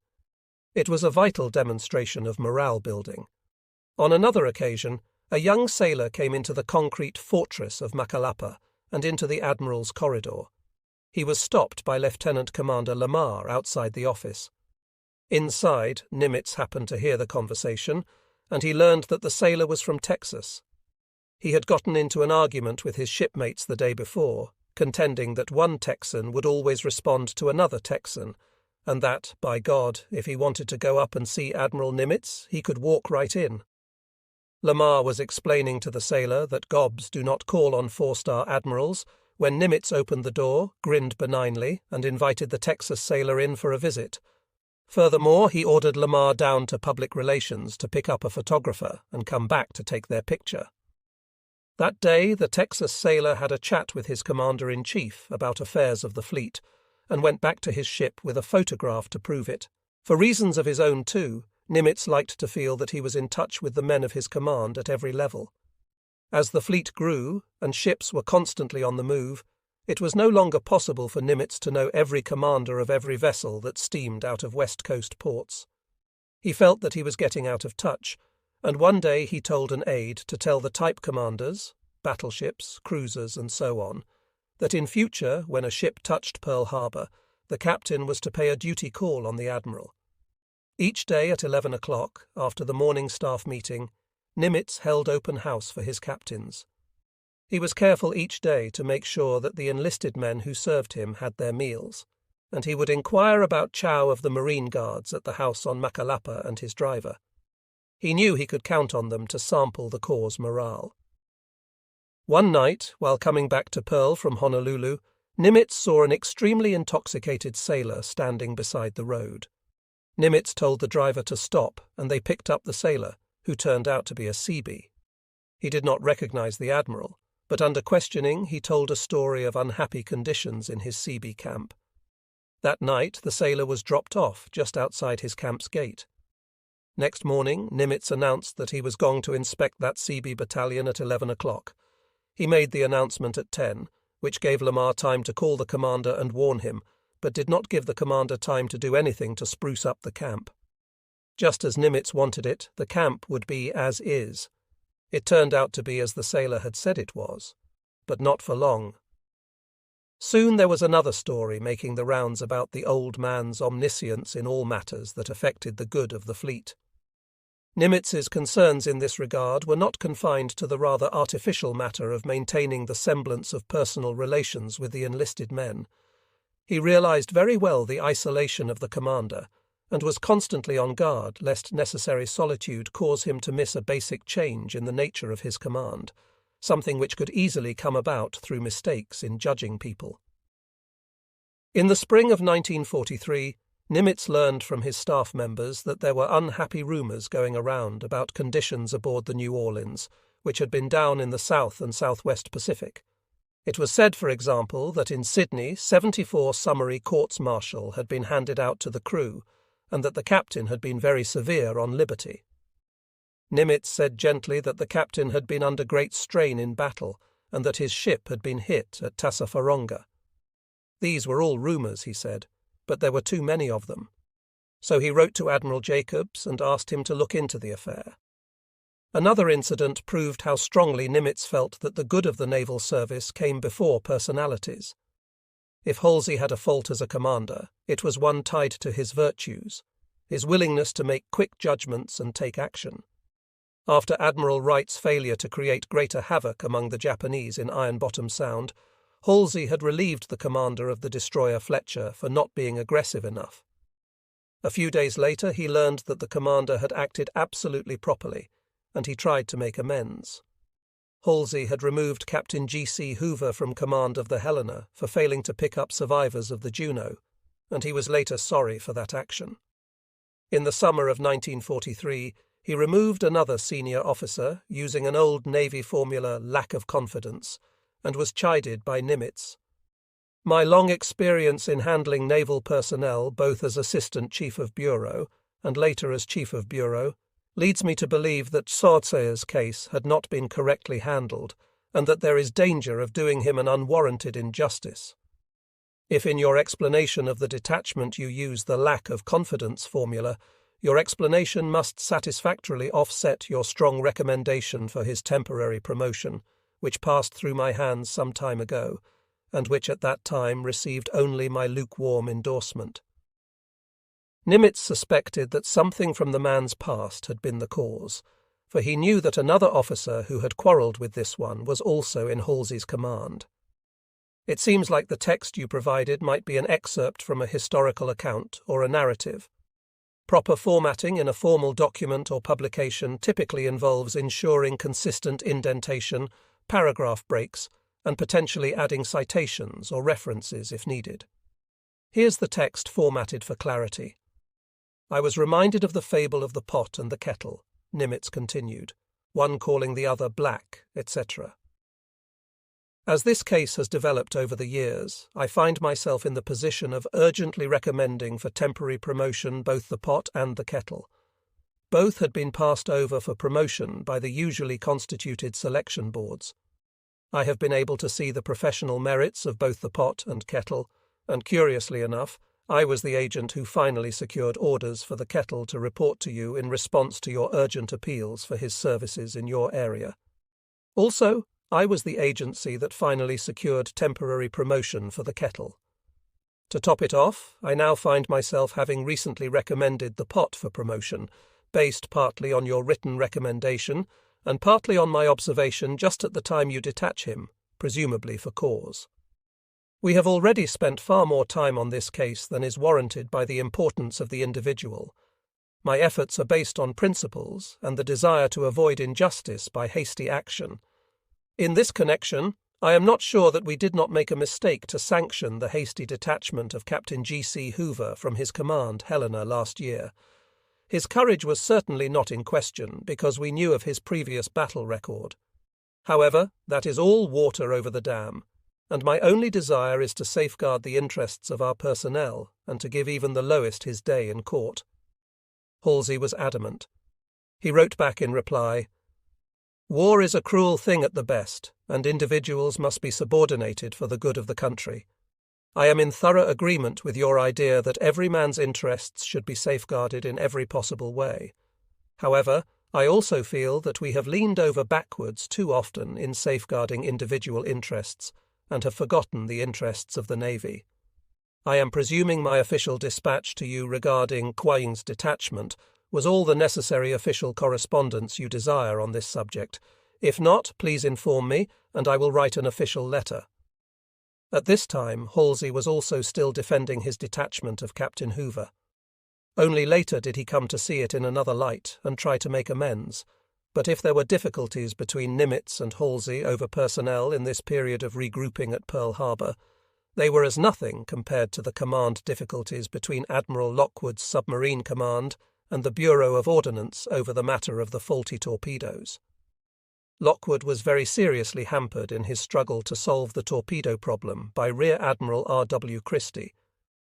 It was a vital demonstration of morale building. On another occasion, a young sailor came into the concrete fortress of Macalapa and into the Admiral's corridor. He was stopped by Lieutenant Commander Lamar outside the office. Inside, Nimitz happened to hear the conversation, and he learned that the sailor was from Texas. He had gotten into an argument with his shipmates the day before, contending that one Texan would always respond to another Texan, and that, by God, if he wanted to go up and see Admiral Nimitz, he could walk right in. Lamar was explaining to the sailor that gobs do not call on four-star admirals when Nimitz opened the door, grinned benignly, and invited the Texas sailor in for a visit. Furthermore, he ordered Lamar down to public relations to pick up a photographer and come back to take their picture. That day, the Texas sailor had a chat with his commander-in-chief about affairs of the fleet, and went back to his ship with a photograph to prove it. For reasons of his own, too, Nimitz liked to feel that he was in touch with the men of his command at every level. As the fleet grew, and ships were constantly on the move, it was no longer possible for Nimitz to know every commander of every vessel that steamed out of West Coast ports. He felt that he was getting out of touch, and one day he told an aide to tell the type commanders, battleships, cruisers, and so on, that in future, when a ship touched Pearl Harbor, the captain was to pay a duty call on the admiral. Each day at 11 o'clock, after the morning staff meeting, Nimitz held open house for his captains. He was careful each day to make sure that the enlisted men who served him had their meals, and he would inquire about chow of the Marine Guards at the house on Macalapa and his driver. He knew he could count on them to sample the Corps' morale. One night, while coming back to Pearl from Honolulu, Nimitz saw an extremely intoxicated sailor standing beside the road. Nimitz told the driver to stop, and they picked up the sailor, who turned out to be a Seabee. He did not recognize the admiral, but under questioning he told a story of unhappy conditions in his Seabee camp. That night the sailor was dropped off just outside his camp's gate. Next morning Nimitz announced that he was going to inspect that Seabee battalion at 11 o'clock. He made the announcement at 10, which gave Lamar time to call the commander and warn him, but did not give the commander time to do anything to spruce up the camp. Just as Nimitz wanted it, the camp would be as is. It turned out to be as the sailor had said it was, but not for long. Soon there was another story making the rounds about the old man's omniscience in all matters that affected the good of the fleet. Nimitz's concerns in this regard were not confined to the rather artificial matter of maintaining the semblance of personal relations with the enlisted men. He realized very well the isolation of the commander, and was constantly on guard lest necessary solitude cause him to miss a basic change in the nature of his command, something which could easily come about through mistakes in judging people. In the spring of 1943, Nimitz learned from his staff members that there were unhappy rumours going around about conditions aboard the New Orleans, which had been down in the South and Southwest Pacific. It was said, for example, that in Sydney 74 summary courts-martial had been handed out to the crew, and that the captain had been very severe on liberty. Nimitz said gently that the captain had been under great strain in battle, and that his ship had been hit at Tassafaronga. These were all rumours, he said, but there were too many of them. So he wrote to Admiral Jacobs and asked him to look into the affair. Another incident proved how strongly Nimitz felt that the good of the naval service came before personalities. If Halsey had a fault as a commander, it was one tied to his virtues. his willingness to make quick judgments and take action. After Admiral Wright's failure to create greater havoc among the Japanese in Iron Bottom Sound, Halsey had relieved the commander of the destroyer Fletcher for not being aggressive enough. A few days later he learned that the commander had acted absolutely properly, and he tried to make amends. Halsey had removed Captain G.C. Hoover from command of the Helena for failing to pick up survivors of the Juno, and he was later sorry for that action. In the summer of 1943, he removed another senior officer using an old Navy formula lack of confidence, and was chided by Nimitz. My long experience in handling naval personnel, both as Assistant Chief of Bureau and later as Chief of Bureau, leads me to believe that Sortseer's case had not been correctly handled, and that there is danger of doing him an unwarranted injustice. If in your explanation of the detachment you use the lack of confidence formula, your explanation must satisfactorily offset your strong recommendation for his temporary promotion, which passed through my hands some time ago, and which at that time received only my lukewarm endorsement. Nimitz suspected that something from the man's past had been the cause, for he knew that another officer who had quarrelled with this one was also in Halsey's command. It seems like the text you provided might be an excerpt from a historical account or a narrative. Proper formatting in a formal document or publication typically involves ensuring consistent indentation, paragraph breaks, and potentially adding citations or references if needed. Here's the text formatted for clarity. I was reminded of the fable of the pot and the kettle, Nimitz continued, one calling the other black, etc. As this case has developed over the years, I find myself in the position of urgently recommending for temporary promotion both the pot and the kettle. Both had been passed over for promotion by the usually constituted selection boards. I have been able to see the professional merits of both the pot and kettle, and curiously enough, I was the agent who finally secured orders for the kettle to report to you in response to your urgent appeals for his services in your area. Also, I was the agency that finally secured temporary promotion for the kettle. To top it off, I now find myself having recently recommended the pot for promotion, based partly on your written recommendation and partly on my observation just at the time you detach him, presumably for cause. We have already spent far more time on this case than is warranted by the importance of the individual. My efforts are based on principles and the desire to avoid injustice by hasty action. In this connection, I am not sure that we did not make a mistake to sanction the hasty detachment of Captain G.C. Hoover from his command, Helena, last year. His courage was certainly not in question because we knew of his previous battle record. However, that is all water over the dam, and my only desire is to safeguard the interests of our personnel and to give even the lowest his day in court. Halsey was adamant. He wrote back in reply, "War is a cruel thing at the best, and individuals must be subordinated for the good of the country. I am in thorough agreement with your idea that every man's interests should be safeguarded in every possible way. However, I also feel that we have leaned over backwards too often in safeguarding individual interests and have forgotten the interests of the Navy. I am presuming my official dispatch to you regarding Quaying's detachment was all the necessary official correspondence you desire on this subject. If not, please inform me, and I will write an official letter." At this time, Halsey was also still defending his detachment of Captain Hoover. Only later did he come to see it in another light and try to make amends. But if there were difficulties between Nimitz and Halsey over personnel in this period of regrouping at Pearl Harbor, they were as nothing compared to the command difficulties between Admiral Lockwood's submarine command and the Bureau of Ordnance over the matter of the faulty torpedoes. Lockwood was very seriously hampered in his struggle to solve the torpedo problem by Rear Admiral R.W. Christie,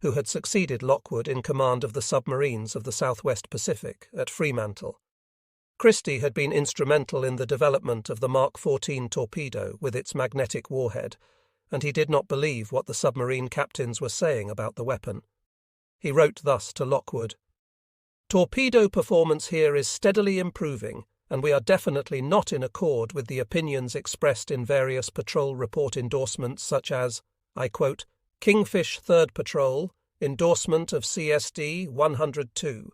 who had succeeded Lockwood in command of the submarines of the Southwest Pacific at Fremantle. Christie had been instrumental in the development of the Mark 14 torpedo with its magnetic warhead, and he did not believe what the submarine captains were saying about the weapon. He wrote thus to Lockwood, "Torpedo performance here is steadily improving, and we are definitely not in accord with the opinions expressed in various patrol report endorsements such as, I quote, Kingfish 3rd Patrol, endorsement of CSD 102,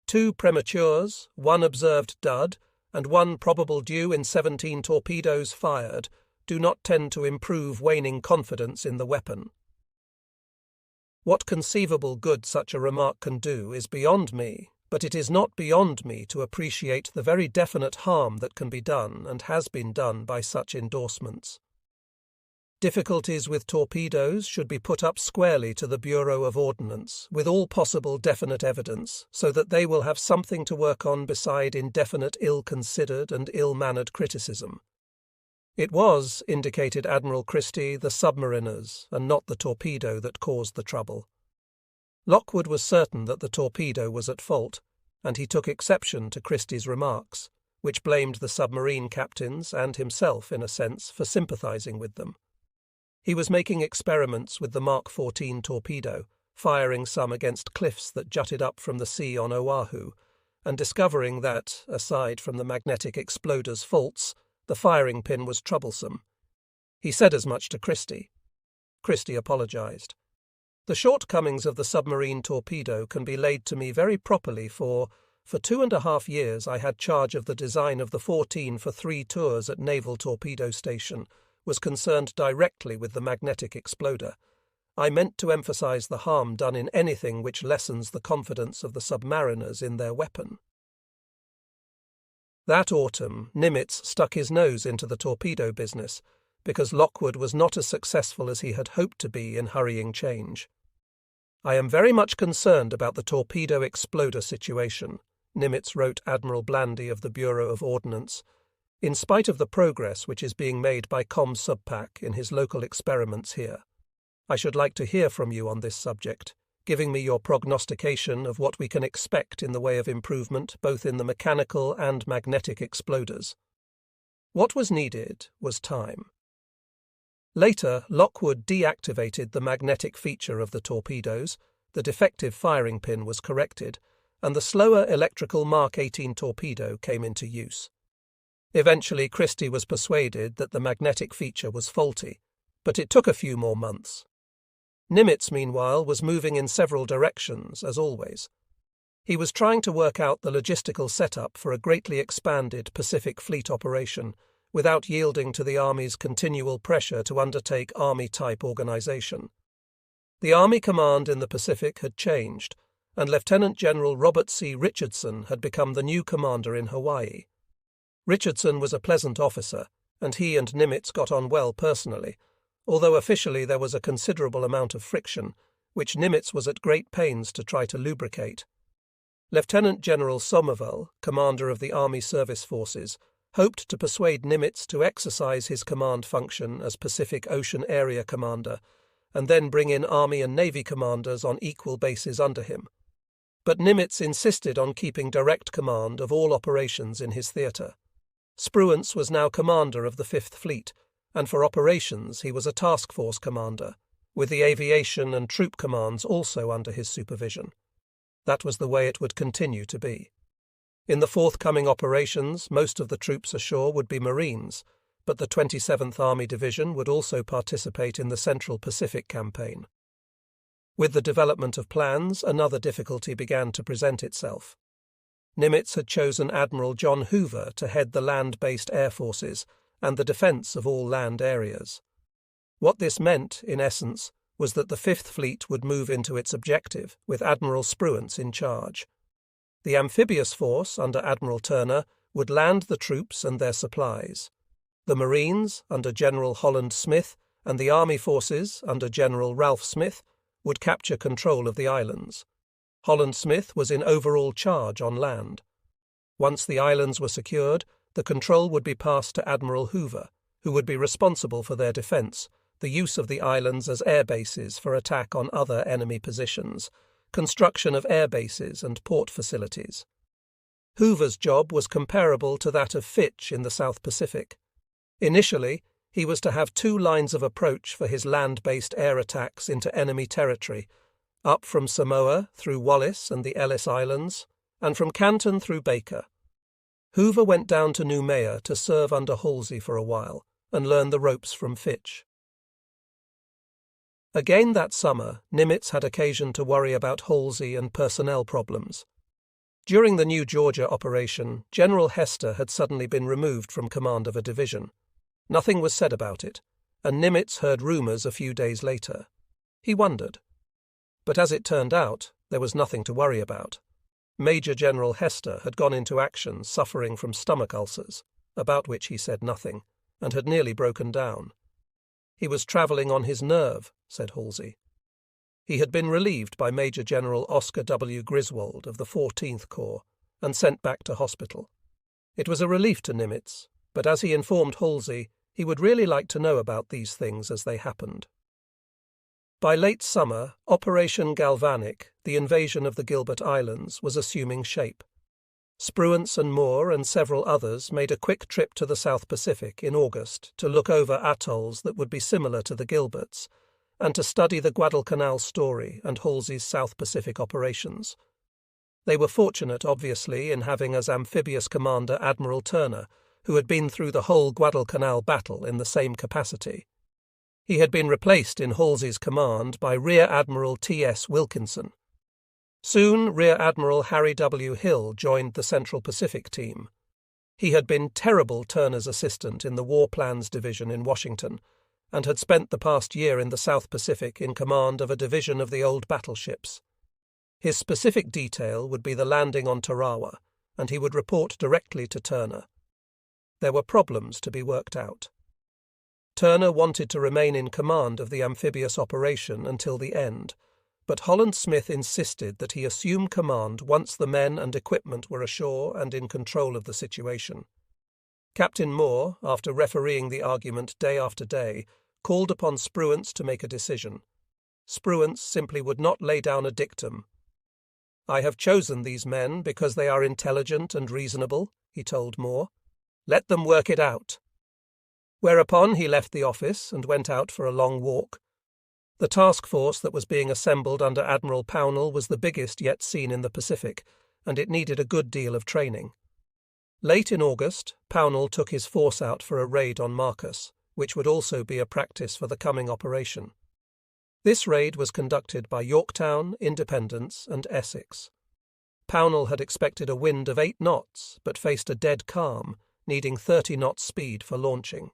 2 prematures, 1 observed dud, and 1 probable due in 17 torpedoes fired do not tend to improve waning confidence in the weapon. What conceivable good such a remark can do is beyond me, but it is not beyond me to appreciate the very definite harm that can be done and has been done by such endorsements. Difficulties with torpedoes should be put up squarely to the Bureau of Ordnance, with all possible definite evidence, so that they will have something to work on beside indefinite ill-considered and ill-mannered criticism. It was, indicated Admiral Christie, the submariners, and not the torpedo that caused the trouble. Lockwood was certain that the torpedo was at fault, and he took exception to Christie's remarks, which blamed the submarine captains and himself, in a sense, for sympathizing with them. He was making experiments with the Mark 14 torpedo, firing some against cliffs that jutted up from the sea on Oahu, and discovering that, aside from the magnetic exploder's faults, the firing pin was troublesome. He said as much to Christie. Christie apologized. The shortcomings of the submarine torpedo can be laid to me very properly, for 2.5 years I had charge of the design of the 14 for 3 tours at Naval Torpedo Station, was concerned directly with the magnetic exploder. I meant to emphasize the harm done in anything which lessens the confidence of the submariners in their weapon. That autumn, Nimitz stuck his nose into the torpedo business, because Lockwood was not as successful as he had hoped to be in hurrying change. I am very much concerned about the torpedo exploder situation, Nimitz wrote Admiral Blandy of the Bureau of Ordnance, in spite of the progress which is being made by ComSubPac in his local experiments here. I should like to hear from you on this subject, giving me your prognostication of what we can expect in the way of improvement both in the mechanical and magnetic exploders. What was needed was time. Later, Lockwood deactivated the magnetic feature of the torpedoes, the defective firing pin was corrected, and the slower electrical Mark 18 torpedo came into use. Eventually, Christie was persuaded that the magnetic feature was faulty, but it took a few more months. Nimitz, meanwhile, was moving in several directions, as always. He was trying to work out the logistical setup for a greatly expanded Pacific Fleet operation without yielding to the Army's continual pressure to undertake Army-type organization. The Army command in the Pacific had changed, and Lieutenant General Robert C. Richardson had become the new commander in Hawaii. Richardson was a pleasant officer, and he and Nimitz got on well personally, although officially there was a considerable amount of friction, which Nimitz was at great pains to try to lubricate. Lieutenant General Somerville, commander of the Army Service Forces, hoped to persuade Nimitz to exercise his command function as Pacific Ocean Area Commander, and then bring in Army and Navy commanders on equal bases under him. But Nimitz insisted on keeping direct command of all operations in his theatre. Spruance was now commander of the Fifth Fleet, and for operations he was a task force commander, with the aviation and troop commands also under his supervision. That was the way it would continue to be. In the forthcoming operations, most of the troops ashore would be Marines, but the 27th Army Division would also participate in the Central Pacific campaign. With the development of plans, another difficulty began to present itself. Nimitz had chosen Admiral John Hoover to head the land-based air forces and the defence of all land areas. What this meant, in essence, was that the Fifth Fleet would move into its objective, with Admiral Spruance in charge. The amphibious force, under Admiral Turner, would land the troops and their supplies. The Marines, under General Holland Smith, and the Army forces, under General Ralph Smith, would capture control of the islands. Holland Smith was in overall charge on land. Once the islands were secured, the control would be passed to Admiral Hoover, who would be responsible for their defence, the use of the islands as air bases for attack on other enemy positions, construction of air bases and port facilities. Hoover's job was comparable to that of Fitch in the South Pacific. Initially, he was to have 2 lines of approach for his land-based air attacks into enemy territory, up from Samoa through Wallis and the Ellis Islands, and from Canton through Baker. Hoover went down to Noumea to serve under Halsey for a while and learn the ropes from Fitch. Again that summer, Nimitz had occasion to worry about Halsey and personnel problems. During the New Georgia operation, General Hester had suddenly been removed from command of a division. Nothing was said about it, and Nimitz heard rumors a few days later. He wondered. But as it turned out, there was nothing to worry about. Major General Hester had gone into action suffering from stomach ulcers, about which he said nothing, and had nearly broken down. He was travelling on his nerve, said Halsey. He had been relieved by Major General Oscar W. Griswold of the 14th Corps and sent back to hospital. It was a relief to Nimitz, but as he informed Halsey, he would really like to know about these things as they happened. By late summer, Operation Galvanic, the invasion of the Gilbert Islands, was assuming shape. Spruance and Moore and several others made a quick trip to the South Pacific in August to look over atolls that would be similar to the Gilberts, and to study the Guadalcanal story and Halsey's South Pacific operations. They were fortunate, obviously, in having as amphibious commander Admiral Turner, who had been through the whole Guadalcanal battle in the same capacity. He had been replaced in Halsey's command by Rear Admiral T.S. Wilkinson. Soon, Rear Admiral Harry W. Hill joined the Central Pacific team. He had been terrible Turner's assistant in the War Plans Division in Washington, and had spent the past year in the South Pacific in command of a division of the old battleships. His specific detail would be the landing on Tarawa, and he would report directly to Turner. There were problems to be worked out. Turner wanted to remain in command of the amphibious operation until the end, but Holland Smith insisted that he assume command once the men and equipment were ashore and in control of the situation. Captain Moore, after refereeing the argument day after day, called upon Spruance to make a decision. Spruance simply would not lay down a dictum. "I have chosen these men because they are intelligent and reasonable," he told Moore. "Let them work it out." Whereupon he left the office and went out for a long walk. The task force that was being assembled under Admiral Pownall was the biggest yet seen in the Pacific, and it needed a good deal of training. Late in August, Pownall took his force out for a raid on Marcus, which would also be a practice for the coming operation. This raid was conducted by Yorktown, Independence, and Essex. Pownall had expected a wind of 8 knots, but faced a dead calm, needing 30 knots speed for launching.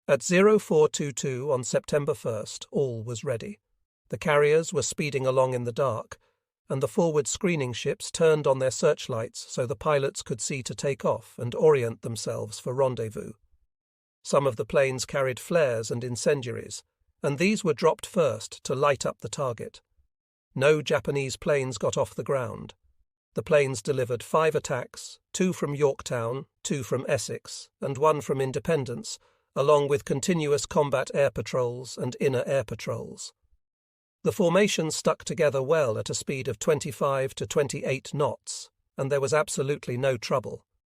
At 0422 on September 1st, all was ready. The carriers were speeding along in the dark, and the forward screening ships turned on their searchlights so the pilots could see to take off and orient themselves for rendezvous. Some of the planes carried flares and incendiaries, and these were dropped first to light up the target. No Japanese planes got off the ground. The planes delivered 5 attacks, 2 from Yorktown, 2 from Essex, and 1 from Independence, along with continuous combat air patrols and inner air patrols. The formation stuck together well at a speed of 25 to 28 knots, and there was absolutely no trouble.